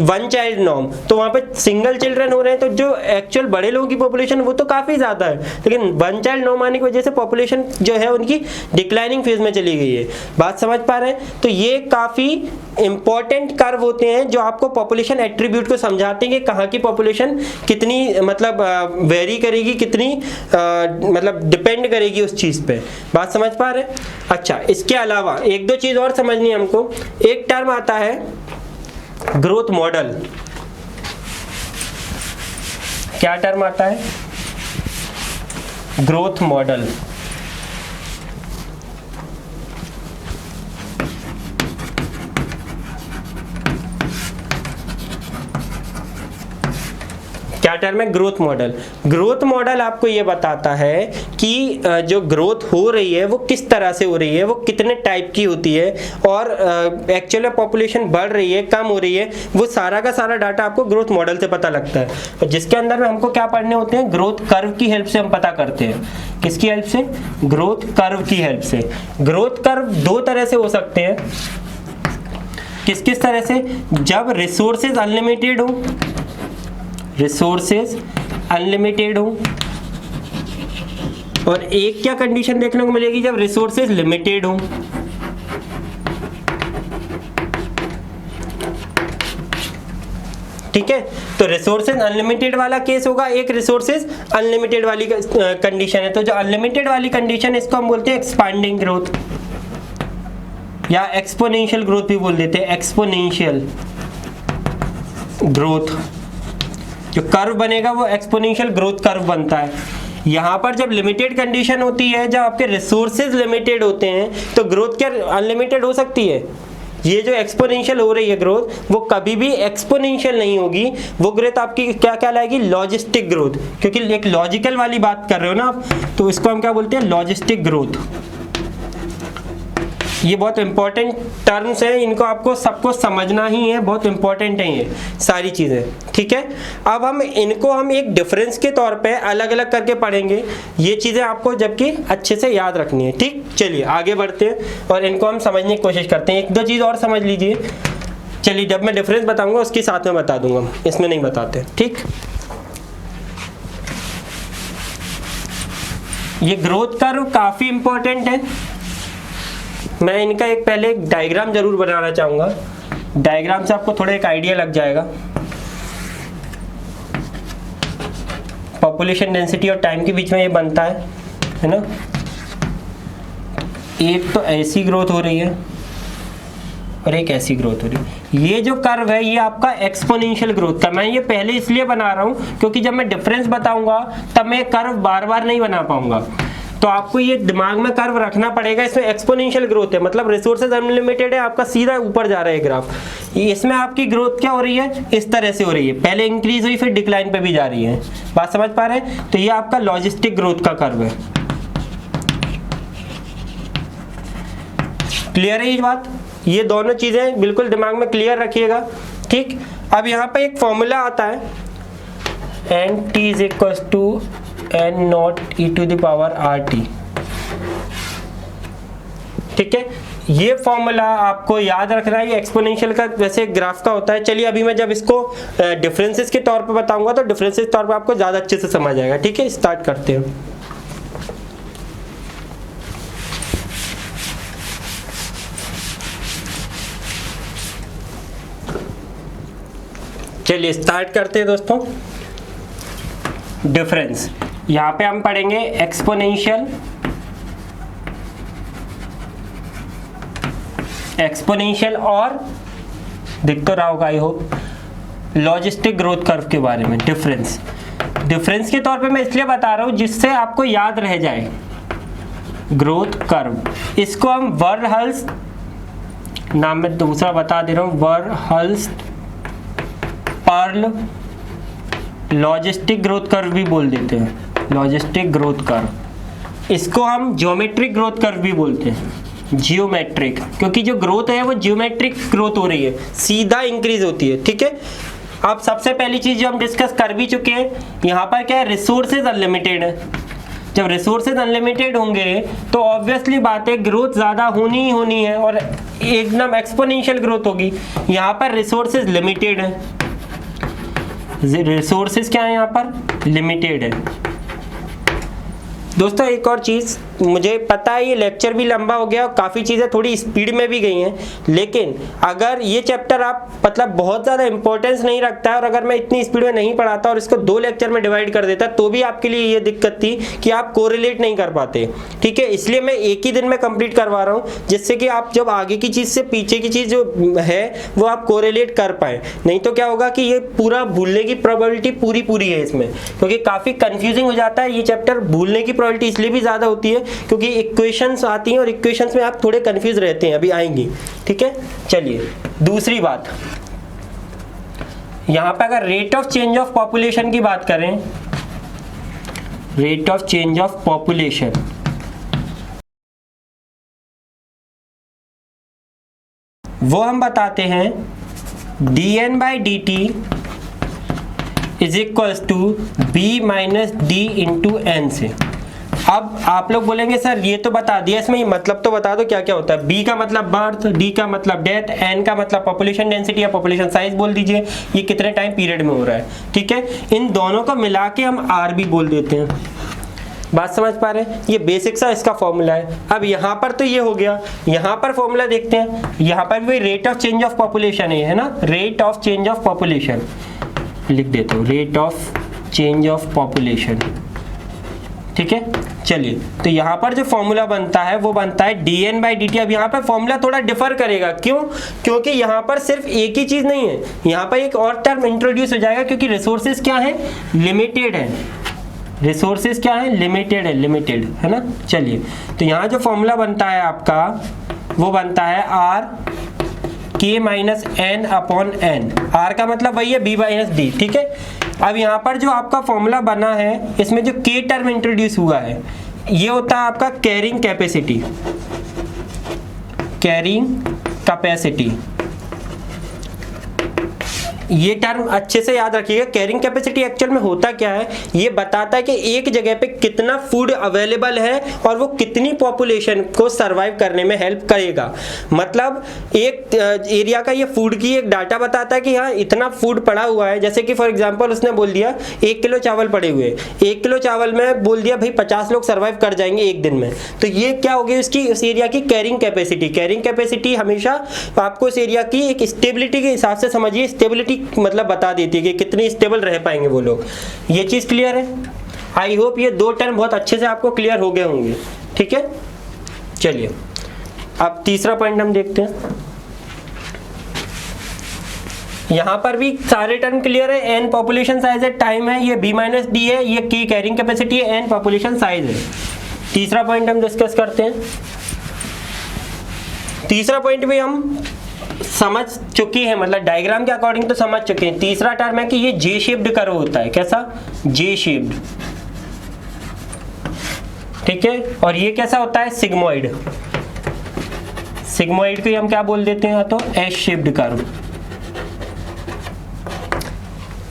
1 चाइल्ड नॉर्म। तो वहाँ पे सिंगल चिल्ड्रन हो रहे हैं, तो जो एक्चुअल बड़े लोगों की पॉपुलेशन वो तो काफ़ी ज़्यादा है, लेकिन 1 चाइल्ड नॉर्म आने की वजह से पॉपुलेशन जो है उनकी डिक्लाइनिंग फेज में चली गई है। बात समझ पा रहे हैं? तो ये काफ़ी इंपॉर्टेंट कर्व होते हैं जो आपको पॉपुलेशन एट्रीब्यूट को समझाते हैं कि कहाँ की पॉपुलेशन कितनी मतलब वेरी करेगी, कितनी मतलब डिपेंड करेगी उस चीज़ पे। बात समझ पा रहे हैं? अच्छा, इसके अलावा एक दो चीज़ और समझनी है हमको। एक टर्म आता है ग्रोथ मॉडल। क्या टर्म आता है? Growth model. क्या टर्म है ग्रोथ मॉडल। ग्रोथ मॉडल आपको ये बताता है कि जो ग्रोथ हो रही है वो किस तरह से हो रही है, वो कितने टाइप की होती है, और एक्चुअल पॉपुलेशन बढ़ रही है कम हो रही है, वो सारा का सारा डाटा आपको ग्रोथ मॉडल से पता लगता है। जिसके अंदर में हमको क्या पढ़ने होते हैं, ग्रोथ कर्व की हेल्प से हम पता करते हैं। किसकी हेल्प से? ग्रोथ कर्व की हेल्प से। ग्रोथ कर्व दो तरह से हो सकते हैं। किस किस तरह से? जब रिसोर्सेज अनलिमिटेड हो, रिसोर्सेज अनलिमिटेड हो, और एक क्या कंडीशन देखने को मिलेगी, जब रिसोर्सेज लिमिटेड हो। ठीक है, तो रिसोर्सेज अनलिमिटेड वाला केस होगा, एक रिसोर्सेज अनलिमिटेड वाली कंडीशन है। तो जो अनलिमिटेड वाली कंडीशन है इसको हम बोलते हैं एक्सपांडिंग ग्रोथ, या एक्सपोनेंशियल ग्रोथ भी बोल देते हैं। एक्सपोनेंशियल ग्रोथ, जो कर्व बनेगा वो एक्सपोनेंशियल ग्रोथ कर्व बनता है। यहाँ पर जब लिमिटेड कंडीशन होती है, जब आपके रिसोर्सेज लिमिटेड होते हैं, तो ग्रोथ क्या अनलिमिटेड हो सकती है? ये जो एक्सपोनेंशियल हो रही है ग्रोथ, वो कभी भी एक्सपोनेंशियल नहीं होगी। वो ग्रोथ आपकी क्या कहलाएगी? लॉजिस्टिक ग्रोथ, क्योंकि एक लॉजिकल वाली बात कर रहे हो ना आप, तो इसको हम क्या बोलते हैं? Logistic growth. ये बहुत इंपॉर्टेंट टर्म्स हैं, इनको आपको सबको समझना ही है, बहुत इंपॉर्टेंट है ये सारी चीज़ें। ठीक है, अब हम इनको एक डिफरेंस के तौर पे अलग अलग करके पढ़ेंगे। ये चीज़ें आपको जबकि अच्छे से याद रखनी है। ठीक, चलिए आगे बढ़ते हैं और इनको हम समझने की कोशिश करते हैं। एक दो चीज़ और समझ लीजिए। चलिए, जब मैं डिफरेंस बताऊंगा उसके साथ में बता दूंगा, इसमें नहीं बताते। ठीक, ये ग्रोथ कर्व काफ़ी इंपॉर्टेंट है। मैं इनका एक पहले एक डायग्राम जरूर बनाना चाहूँगा, डायग्राम से आपको थोड़ा एक आइडिया लग जाएगा। पॉपुलेशन डेंसिटी और टाइम के बीच में ये बनता है ना। एक तो ऐसी ग्रोथ हो रही है और एक ऐसी ग्रोथ हो रही है। ये जो कर्व है ये आपका एक्सपोनेंशियल ग्रोथ का। मैं ये पहले इसलिए बना रहा हूँ क्योंकि जब मैं डिफरेंस बताऊंगा तब मैं कर्व बार बार नहीं बना पाऊंगा, तो आपको ये दिमाग में कर्व रखना पड़ेगा। इसमें एक्सपोनेंशियल ग्रोथ है, मतलब रिसोर्सेज अनलिमिटेड है, आपका सीधा ऊपर जा रहा है ग्राफ। इसमें आपकी ग्रोथ क्या हो रही है? इस तरह से हो रही है, पहले इंक्रीज हुई फिर डिक्लाइन पे भी जा रही है। बात समझ पा रहे हैं? तो ये आपका लॉजिस्टिक ग्रोथ का कर्व है। क्लियर है ये बात? ये दोनों चीजें बिल्कुल दिमाग में क्लियर रखिएगा। ठीक, अब यहाँ पे एक फॉर्मूला आता है, n t is equal to n naught e to the power r t. ठीक है, ये फॉर्मूला आपको याद रखना है। ये एक्सपोनेंशियल का वैसे ग्राफ का होता है। चलिए, अभी मैं जब इसको डिफरेंसेस के तौर पे बताऊंगा तो डिफरेंसेस के तौर पे आपको ज़्यादा अच्छे से समझ आएगा। ठीक है, स्टार्ट करते हैं। चलिए स्टार्ट करते हैं दोस्तों। डिफरेंस, यहाँ पे हम पढ़ेंगे एक्सपोनेंशियल, एक्सपोनेंशियल और दिख तो रहा होगा I hope, logistic growth curve के बारे में। डिफरेंस, डिफरेंस के तौर पे मैं इसलिए बता रहा हूँ जिससे आपको याद रह जाए। ग्रोथ कर्व, इसको हम वर्हल्स, नाम में दूसरा बता दे रहा हूँ, वर्हल्स पर्ल लॉजिस्टिक ग्रोथ कर्व भी बोल देते हैं। लॉजिस्टिक ग्रोथ कर्व, इसको हम ज्योमेट्रिक ग्रोथ कर्व भी बोलते हैं। जियोमेट्रिक, क्योंकि जो ग्रोथ है वो जियोमेट्रिक ग्रोथ हो रही है, सीधा इंक्रीज होती है। ठीक है, अब सबसे पहली चीज जो हम डिस्कस कर भी चुके हैं, यहाँ पर क्या है? रिसोर्सेज अनलिमिटेड है। जब रिसोर्सेज अनलिमिटेड होंगे तो ऑब्वियसली बात है ग्रोथ ज़्यादा होनी ही होनी है और एकदम एक्सपोनेंशियल ग्रोथ होगी। यहाँ पर रिसोर्सेज लिमिटेड है, रिसोर्सेज क्या है? यहाँ पर लिमिटेड है। दोस्तों एक और चीज़, मुझे पता है ये लेक्चर भी लंबा हो गया और काफ़ी चीज़ें थोड़ी स्पीड में भी गई हैं, लेकिन अगर ये चैप्टर आप मतलब बहुत ज़्यादा इंपॉर्टेंस नहीं रखता है और अगर मैं इतनी स्पीड में नहीं पढ़ाता और इसको 2 लेक्चर में डिवाइड कर देता तो भी आपके लिए ये दिक्कत थी कि आप कोरिलेट नहीं कर पाते। ठीक है, इसलिए मैं एक ही दिन में कंप्लीट करवा रहा हूँ, जिससे कि आप जब आगे की चीज़ से पीछे की चीज़ जो है वो आप कोरिलेट कर पाएँ। नहीं तो क्या होगा कि ये पूरा भूलने की प्रोबेबिलिटी पूरी है इसमें, क्योंकि काफ़ी कन्फ्यूजिंग हो जाता है ये चैप्टर। भूलने की प्रोबेबिलिटी इसलिए भी ज़्यादा होती है क्योंकि इक्वेशंस आती हैं और इक्वेशंस में आप थोड़े कंफ्यूज रहते हैं, अभी आएंगी। ठीक है, चलिए दूसरी बात, यहाँ पे अगर rate of change of population की बात करें, rate of change of population, वो हम बताते हैं dn/dt is equals to b minus d into n से। अब आप लोग बोलेंगे सर ये तो बता दिया, इसमें मतलब तो बता दो क्या क्या होता है। b का मतलब बर्थ, d का मतलब डेथ, n का मतलब पॉपुलेशन डेंसिटी या पॉपुलेशन साइज बोल दीजिए, ये कितने टाइम पीरियड में हो रहा है, ठीक है। इन दोनों को मिला के हम r भी बोल देते हैं। बात समझ पा रहे हैं? ये बेसिक सा इसका फॉर्मूला है। अब यहाँ पर तो ये हो गया, यहाँ पर फॉर्मूला देखते हैं। यहाँ पर भी rate of change of population है ना, rate of change of population लिख देता हूँ, rate of change of population, ठीक है। चलिए, तो यहाँ पर जो फॉर्मूला बनता है वो बनता है dn/dt। अब यहाँ पर फॉर्मूला थोड़ा डिफर करेगा, क्यों? क्योंकि यहाँ पर सिर्फ एक ही चीज़ नहीं है, यहाँ पर एक और टर्म इंट्रोड्यूस हो जाएगा, क्योंकि रिसोर्सेज क्या है, लिमिटेड है। रिसोर्सेज क्या है, लिमिटेड है, लिमिटेड है ना। चलिए, तो यहाँ जो फॉर्मूला बनता है आपका वो बनता है r k minus n upon n. R का मतलब वही है b माइनस डी, ठीक है। अब यहाँ पर जो आपका फॉर्मूला बना है, इसमें जो k टर्म इंट्रोड्यूस हुआ है, ये होता है आपका कैरिंग कैपेसिटी, कैरिंग कैपेसिटी। ये टर्म अच्छे से याद रखिएगा। कैरिंग कैपेसिटी एक्चुअल में होता क्या है, ये बताता है कि एक जगह पे कितना फूड अवेलेबल है और वो कितनी पॉपुलेशन को सरवाइव करने में हेल्प करेगा। मतलब एक एरिया का ये फूड की एक डाटा बताता है कि हाँ इतना फूड पड़ा हुआ है। जैसे कि फॉर एग्जांपल उसने बोल दिया 1 किलो चावल पड़े हुए, 1 किलो चावल में बोल दिया भाई 50 लोग सर्वाइव कर जाएंगे एक दिन में, तो ये क्या होगी उसकी, उस एरिया की कैरिंग कैपेसिटी। कैरिंग कैपेसिटी हमेशा आपको उस एरिया की एक स्टेबिलिटी के हिसाब से समझिए, स्टेबिलिटी मतलब बता देती है कि कितनी स्टेबल रह पाएंगे वो लोग। ये चीज क्लियर है? आई होप ये दो टर्म बहुत अच्छे से आपको क्लियर हो गए होंगे, ठीक है। चलिए, अब तीसरा पॉइंट हम देखते हैं। यहां पर भी सारे टर्म क्लियर है। एन पॉपुलेशन साइज है, टाइम है, ये b माइनस डी है, ये k कैरिंग कैपेसिटी है, एन पॉपुलेशन साइज है। तीसरा पॉइंट हम डिस्कस करते हैं। तीसरा पॉइंट भी हम समझ चुके हैं, मतलब डायग्राम के अकॉर्डिंग तो समझ चुके हैं। तीसरा टर्म है कि ये जे शेप्ड कर्व होता है। कैसा? जे शेप्ड, ठीक है। और ये कैसा होता है? सिग्मोइड। सिग्मोइड को हम क्या बोल देते हैं, तो एस शेप्ड कर्व।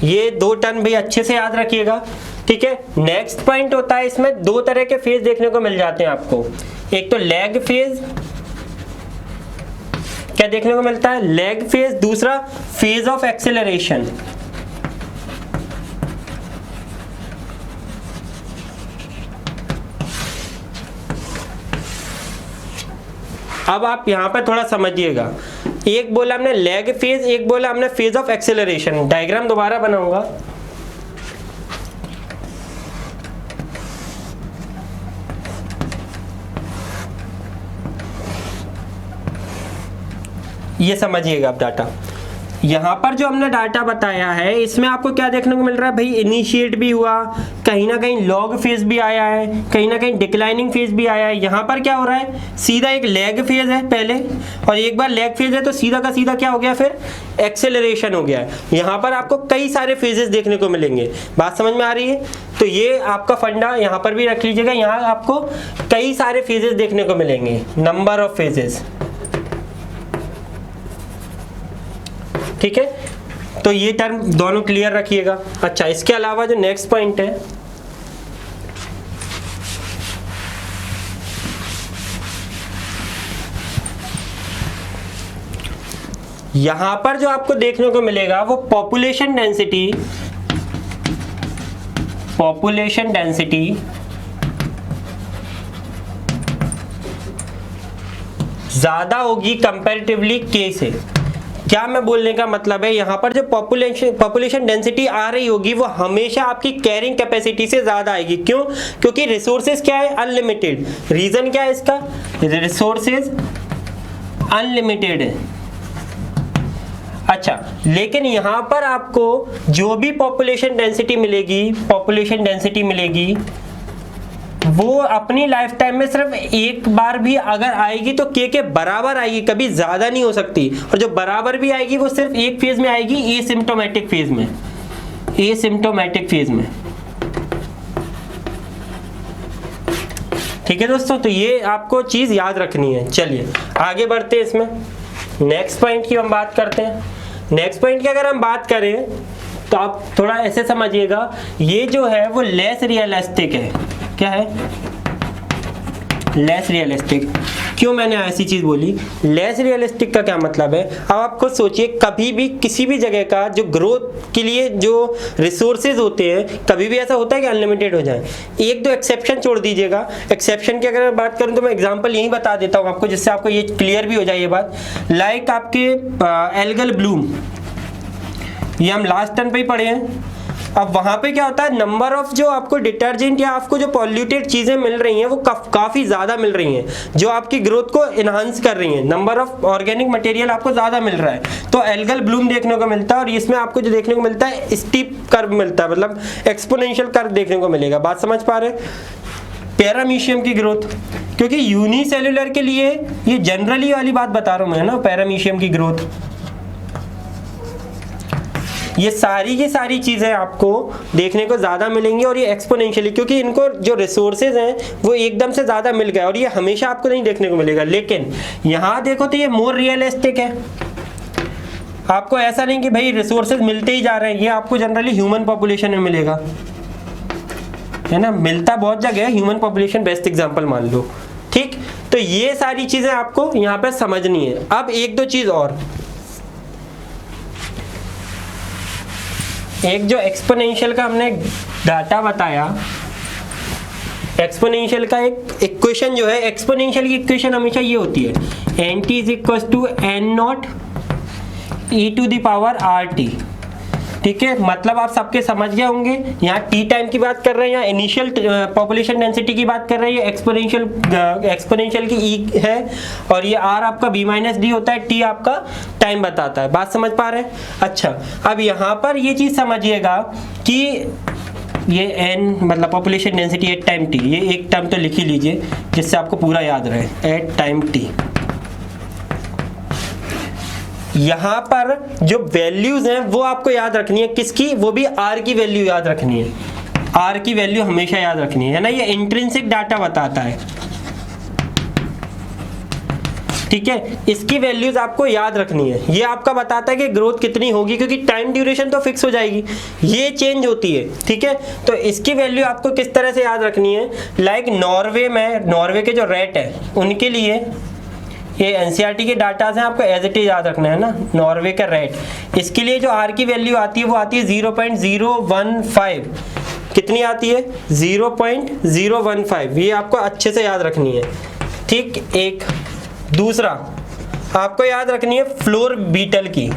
ये दो टर्म भी अच्छे से याद रखिएगा, ठीक है। नेक्स्ट पॉइंट होता है, इसमें दो तरह के फेज देखने को मिल जाते हैं आपको। एक तो लैग फेज, क्या देखने को मिलता है, लैग फेज। दूसरा फेज ऑफ एक्सेलरेशन। अब आप यहां पर थोड़ा समझिएगा, एक बोला हमने लैग फेज, एक बोला हमने फेज ऑफ एक्सेलरेशन। डायग्राम दोबारा बनाऊंगा। ये समझिएगा आप डाटा। यहाँ पर जो हमने डाटा बताया है इसमें आपको क्या देखने को मिल रहा है भाई, इनिशिएट भी हुआ, कहीं ना कहीं लॉग फेज भी आया है, कहीं ना कहीं डिक्लाइनिंग फेज भी आया है। यहाँ पर क्या हो रहा है, सीधा एक लैग फेज है पहले, और एक बार लैग फेज है तो सीधा का सीधा क्या हो गया, फिर एक्सेलरेशन हो गया है। यहाँ पर आपको कई सारे फेजेस देखने को मिलेंगे। बात समझ में आ रही है? तो ये आपका फंडा यहाँ पर भी रख लीजिएगा। यहाँ आपको कई सारे फेजेस देखने को मिलेंगे, नंबर ऑफ फेजेस, ठीक है। तो ये टर्म दोनों क्लियर रखिएगा। अच्छा, इसके अलावा जो नेक्स्ट पॉइंट है, यहां पर जो आपको देखने को मिलेगा वो पॉपुलेशन डेंसिटी, पॉपुलेशन डेंसिटी ज्यादा होगी कंपैरेटिवली के से। क्या मैं बोलने का मतलब है, यहाँ पर जो पॉपुलेशन डेंसिटी आ रही होगी वो हमेशा आपकी कैरिंग कैपेसिटी से ज्यादा आएगी। क्यों? क्योंकि रिसोर्सेज क्या है, अनलिमिटेड। रीजन क्या है इसका, रिसोर्सेज अनलिमिटेड है। अच्छा, लेकिन यहाँ पर आपको जो भी पॉपुलेशन डेंसिटी मिलेगी, पॉपुलेशन डेंसिटी मिलेगी वो अपनी लाइफ टाइम में सिर्फ एक बार भी अगर आएगी तो के बराबर आएगी, कभी ज्यादा नहीं हो सकती। और जो बराबर भी आएगी वो सिर्फ एक फेज में आएगी, एसिम्प्टोमेटिक फेज में, एसिम्प्टोमेटिक फेज में। ठीक है दोस्तों, तो ये आपको चीज याद रखनी है। चलिए आगे बढ़ते हैं इसमें, नेक्स्ट पॉइंट की हम बात करते हैं। नेक्स्ट पॉइंट की अगर हम बात करें तो आप थोड़ा ऐसे समझिएगा, ये जो है वो लेस रियलिस्टिक है। क्या है? Less realistic. क्यों मैंने ऐसी चीज बोली? लेस रियलिस्टिक का क्या मतलब है? अब आप खुद सोचिए, कभी भी किसी भी जगह का जो ग्रोथ के लिए जो रिसोर्सेज होते हैं, कभी भी ऐसा होता है कि अनलिमिटेड हो जाए। एक दो एक्सेप्शन छोड़ दीजिएगा। एक्सेप्शन की अगर मैं बात करूं तो मैं एग्जांपल यही बता देता हूं आपको, जिससे आपको ये क्लियर भी हो जाए ये बात। लाइक आपके एल्गल ब्लूम, ये हम लास्ट टर्न पे ही पढ़े हैं। अब वहां पे क्या होता है, नंबर ऑफ जो आपको डिटर्जेंट या आपको जो पॉल्यूटेड चीजें मिल रही हैं वो काफी ज्यादा मिल रही हैं, जो आपकी ग्रोथ को इनहांस कर रही हैं। नंबर ऑफ ऑर्गेनिक मटेरियल आपको ज्यादा मिल रहा है, तो एल्गल ब्लूम देखने को मिलता है। और इसमें आपको जो देखने को मिलता है स्टीप कर्व मिलता है, मतलब एक्सपोनेंशियल कर्व देखने को मिलेगा। बात समझ पा रहे? पैरामीशियम की ग्रोथ, क्योंकि यूनिसेल्युलर के लिए ये जनरली वाली बात बता रहा हूं मैं ना, पैरामीशियम की ग्रोथ, ये सारी की सारी चीजें आपको देखने को ज्यादा मिलेंगी। और ये एक्सपोनेंशियली, क्योंकि इनको जो रिसोर्सेज हैं वो एकदम से ज्यादा मिल गए, और ये हमेशा आपको नहीं देखने को मिलेगा। लेकिन यहाँ देखो तो ये मोर रियलिस्टिक है। आपको ऐसा नहीं कि भाई रिसोर्सेज मिलते ही जा रहे हैं, ये आपको जनरली ह्यूमन पॉपुलेशन में मिलेगा, है ना। मिलता बहुत जगह है, ह्यूमन पॉपुलेशन बेस्ट एग्जाम्पल मान लो। ठीक, तो ये सारी चीजें आपको यहाँ पे समझनी है। अब एक दो चीज और, एक जो एक्सपोनेंशियल का हमने डाटा बताया, एक्सपोनेंशियल का एक इक्वेशन जो है, एक्सपोनेंशियल की इक्वेशन हमेशा ये होती है, n t is equal to n naught e to the power r t. ठीक है, मतलब आप सबके समझ गए होंगे। यहाँ टी टाइम की बात कर रहे हैं, यहाँ इनिशियल पॉपुलेशन डेंसिटी की बात कर रहे हैं, ये एक्सपोनेंशियल की ई है, और ये आर आपका बी माइनस डी होता है, टी आपका टाइम बताता है। बात समझ पा रहे हैं? अच्छा, अब यहाँ पर ये चीज समझिएगा कि ये एन मतलब population density at time T, ये एक टर्म तो लिख ही लीजिए जिससे आपको पूरा याद रहे, एट टाइम टी। यहां पर जो वैल्यूज हैं वो आपको याद रखनी है, किसकी? वो भी आर की वैल्यू याद रखनी है, आर की वैल्यू हमेशा याद रखनी है ना। ये इंट्रिंसिक डाटा बताता है, ठीक है, इसकी वैल्यूज आपको याद रखनी है। ये आपका बताता है कि ग्रोथ कितनी होगी, क्योंकि टाइम ड्यूरेशन तो फिक्स हो जाएगी, ये चेंज होती है। ठीक है, तो इसकी वैल्यू आपको किस तरह से याद रखनी है? लाइक नॉर्वे में, नॉर्वे के जो रेट है उनके लिए, ये एनसीईआरटी के डाटा हैं, आपको एज इट इज याद रखना है ना। नॉर्वे का रेट, इसके लिए जो आर की वैल्यू आती है वो आती है 0.015। कितनी आती है? 0.015। ये आपको अच्छे से याद रखनी है। ठीक, एक दूसरा आपको याद रखनी है फ्लोर बीटल की,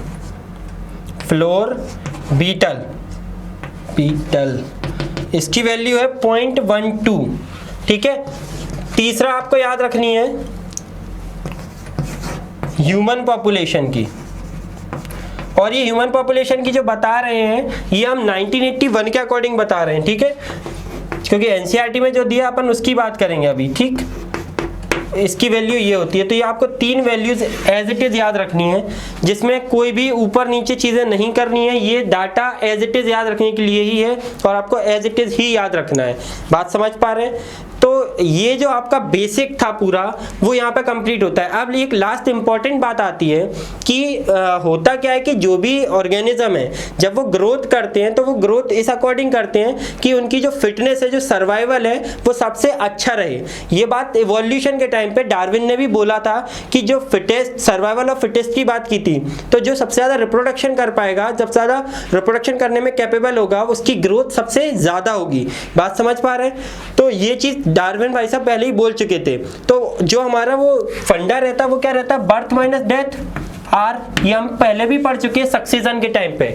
फ्लोर बीटल, इसकी वैल्यू है 0.12। ठीक है, तीसरा आपको याद रखनी है ह्यूमन पॉपुलेशन की, और ये ह्यूमन पॉपुलेशन की जो बता रहे हैं ये हम 1981 के अकॉर्डिंग बता रहे हैं। ठीक है, क्योंकि एनसीईआरटी में जो दिया अपन उसकी बात करेंगे अभी। ठीक, इसकी वैल्यू ये होती है। तो ये आपको तीन वैल्यूज एज इट इज याद रखनी है, जिसमें कोई भी ऊपर नीचे चीजें नहीं करनी है। ये डाटा एज इट इज याद रखने के लिए ही है, और आपको एज इट इज ही याद रखना है। बात समझ पा रहे हैं? तो ये जो आपका बेसिक था पूरा वो यहाँ पे कंप्लीट होता है। अब एक लास्ट इंपॉर्टेंट बात आती है कि होता क्या है कि जो भी ऑर्गेनिज्म है जब वो ग्रोथ करते हैं तो वो ग्रोथ इस अकॉर्डिंग करते हैं कि उनकी जो फिटनेस है, जो सर्वाइवल है वो सबसे अच्छा रहे। ये बात इवोल्यूशन के टाइम पे डार्विन ने भी बोला था कि जो फिटेस्ट, सर्वाइवल ऑफ फिटेस्ट की बात की थी, तो जो सबसे ज्यादा रिप्रोडक्शन कर पाएगा, जब ज्यादा रिप्रोडक्शन करने में कैपेबल होगा, उसकी ग्रोथ सबसे ज्यादा होगी। बात समझ पा रहे हैं? तो ये चीज डार्विन भाई साहब पहले ही बोल चुके थे। तो जो हमारा वो फंडा रहता है वो क्या रहता है? Birth minus death r. ये हम पहले भी पढ़ चुके हैं सक्सेशन के टाइम पे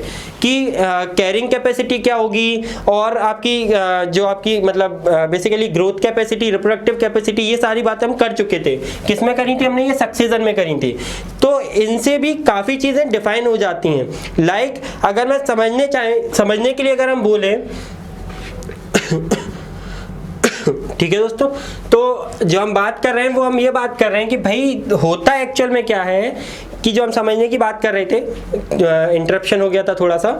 कि कैरिंग कैपेसिटी क्या होगी, और आपकी जो आपकी मतलब basically growth capacity, reproductive capacity, ये सारी बातें हम कर चुके थे। किसमें करी थी हमने? ये सक्सेशन में करी थी। तो इनसे भी काफ़ी चीज़ें डिफाइन हो जाती हैं। लाइक अगर मैं समझने के लिए अगर हम बोले ठीक है दोस्तों, तो जो हम बात कर रहे हैं वो हम ये बात कर रहे हैं कि भाई होता एक्चुअल में क्या है, कि जो हम समझने की बात कर रहे थे, इंटरप्शन हो गया था थोड़ा सा।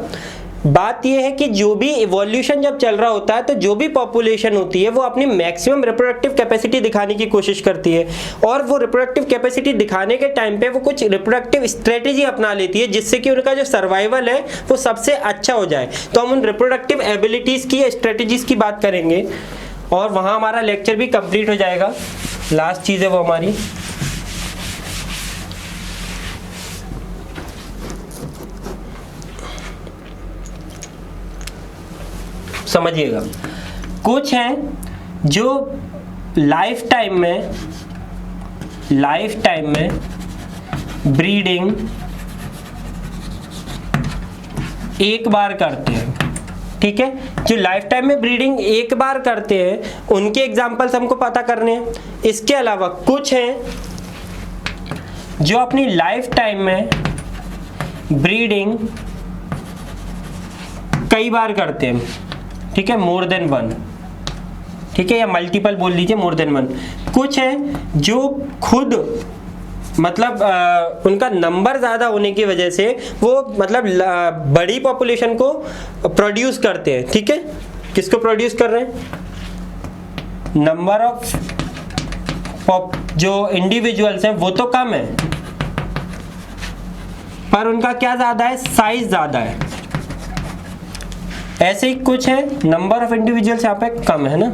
बात यह है कि जो भी इवोल्यूशन जब चल रहा होता है तो जो भी पॉपुलेशन होती है वो अपनी मैक्सिमम रिप्रोडक्टिव कैपेसिटी दिखाने की कोशिश करती है, और वो रिप्रोडक्टिव कैपेसिटी दिखाने के टाइम पे वो कुछ रिप्रोडक्टिव स्ट्रेटेजी अपना लेती है जिससे कि उनका जो सर्वाइवल है वो सबसे अच्छा हो जाए। तो हम उन रिप्रोडक्टिव एबिलिटीज़ की, स्ट्रेटेजीज़ की बात करेंगे, और वहाँ हमारा लेक्चर भी कंप्लीट हो जाएगा। लास्ट चीज़ है वो हमारी, समझिएगा, कुछ हैं जो लाइफ टाइम में ब्रीडिंग एक बार करते हैं, ठीक है। जो लाइफ टाइम में ब्रीडिंग एक बार करते हैं उनके एग्जाम्पल्स हमको पता करने हैं। इसके अलावा कुछ हैं जो अपनी लाइफ टाइम में ब्रीडिंग कई बार करते हैं, ठीक है, मोर देन वन, ठीक है, या मल्टीपल बोल लीजिए, मोर देन वन। कुछ है जो खुद मतलब उनका नंबर ज़्यादा होने की वजह से वो मतलब बड़ी पॉपुलेशन को प्रोड्यूस करते हैं, ठीक है। किसको प्रोड्यूस कर रहे हैं? नंबर ऑफ जो इंडिविजुअल्स हैं वो तो कम है, पर उनका क्या ज़्यादा है? साइज ज़्यादा है। ऐसे ही कुछ है, नंबर ऑफ इंडिविजुअल्स यहाँ पे कम है ना,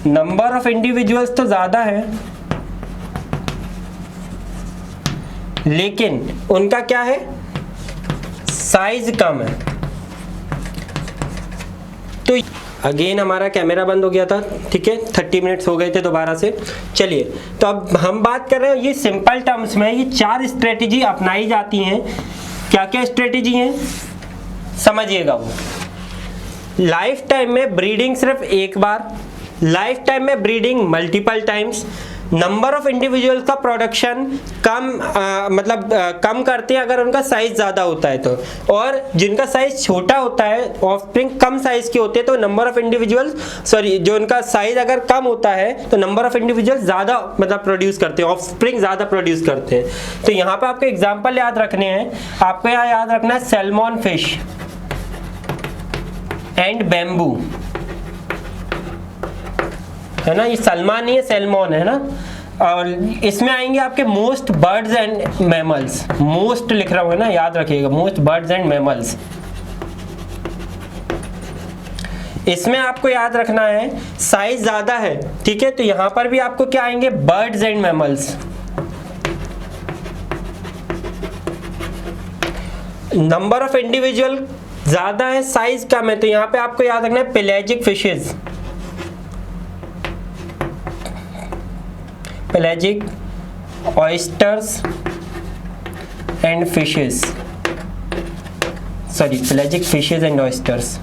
नंबर ऑफ इंडिविजुअल्स तो ज़्यादा है लेकिन उनका क्या है? साइज कम है। तो अगेन हमारा कैमरा बंद हो गया था, ठीक है, 30 मिनट्स हो गए थे दोबारा से। चलिए, तो अब हम बात कर रहे हैं ये सिंपल टर्म्स में, ये 4 स्ट्रेटेजी अपनाई जाती हैं। क्या क्या स्ट्रेटेजी हैं समझिएगा। वो लाइफ टाइम में ब्रीडिंग सिर्फ एक बार, लाइफ टाइम में breeding multiple times, number of individuals का प्रोडक्शन कम कम करते हैं अगर उनका साइज ज़्यादा होता है तो, और जिनका साइज छोटा होता है, ऑफस्प्रिंग कम साइज के होते हैं तो नंबर ऑफ इंडिविजुअल्स जो उनका साइज अगर कम होता है तो नंबर ऑफ इंडिविजुअल्स ज़्यादा प्रोड्यूस करते हैं, ऑफस्प्रिंग ज़्यादा प्रोड्यूस करते हैं। तो यहाँ पर आपको एग्जाम्पल याद रखने हैं। आपको यहाँ याद रखना है सैल्मन फिश एंड बैम्बू, है ना, ये सलमान नहीं है, सैल्मन है ना। और इसमें आएंगे आपके most birds and mammals, most लिख रहा हूँ ना, याद रखिएगा, मोस्ट बर्ड्स एंड मैमल्स। इसमें आपको याद रखना है साइज ज्यादा है, ठीक है, तो यहां पर भी आपको क्या आएंगे? Birds and mammals. Number of individual ज्यादा है, साइज कम है, तो यहां पे आपको याद रखना है pelagic fishes, pelagic oysters and fishes, sorry pelagic fishes and oysters,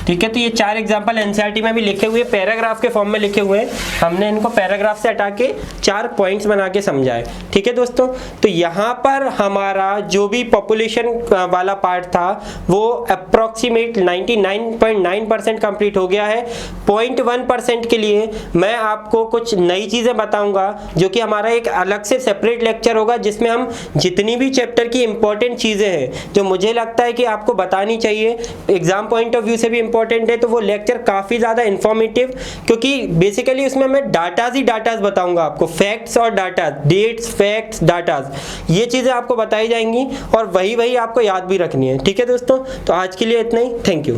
ठीक है। तो ये 4 एग्जाम्पल एनसीईआरटी में भी लिखे हुए, पैराग्राफ के फॉर्म में लिखे हुए हैं। हमने इनको पैराग्राफ से हटा के 4 पॉइंट्स बना के समझाए, ठीक है दोस्तों। तो यहाँ पर हमारा जो भी पॉपुलेशन वाला पार्ट था वो अप्रॉक्सीमेट 99.9% कंप्लीट हो गया है। 0.1% के लिए मैं आपको कुछ नई चीज़ें बताऊँगा जो कि हमारा एक अलग से सेपरेट लेक्चर होगा, जिसमें हम जितनी भी चैप्टर की इंपॉर्टेंट चीज़ें हैं जो मुझे लगता है कि आपको बतानी चाहिए, एग्जाम पॉइंट ऑफ व्यू से भी इंपॉर्टेंट है, तो वो लेक्चर काफ़ी ज़्यादा इंफॉर्मेटिव, क्योंकि बेसिकली उसमें मैं डाटाज ही डाटाज बताऊंगा आपको, फैक्ट्स और डाटा, डेट्स, फैक्ट्स, डाटाज, ये चीज़ें आपको बताई जाएंगी और वही आपको याद भी रखनी है, ठीक है दोस्तों। तो आज के लिए इतना ही, थैंक यू।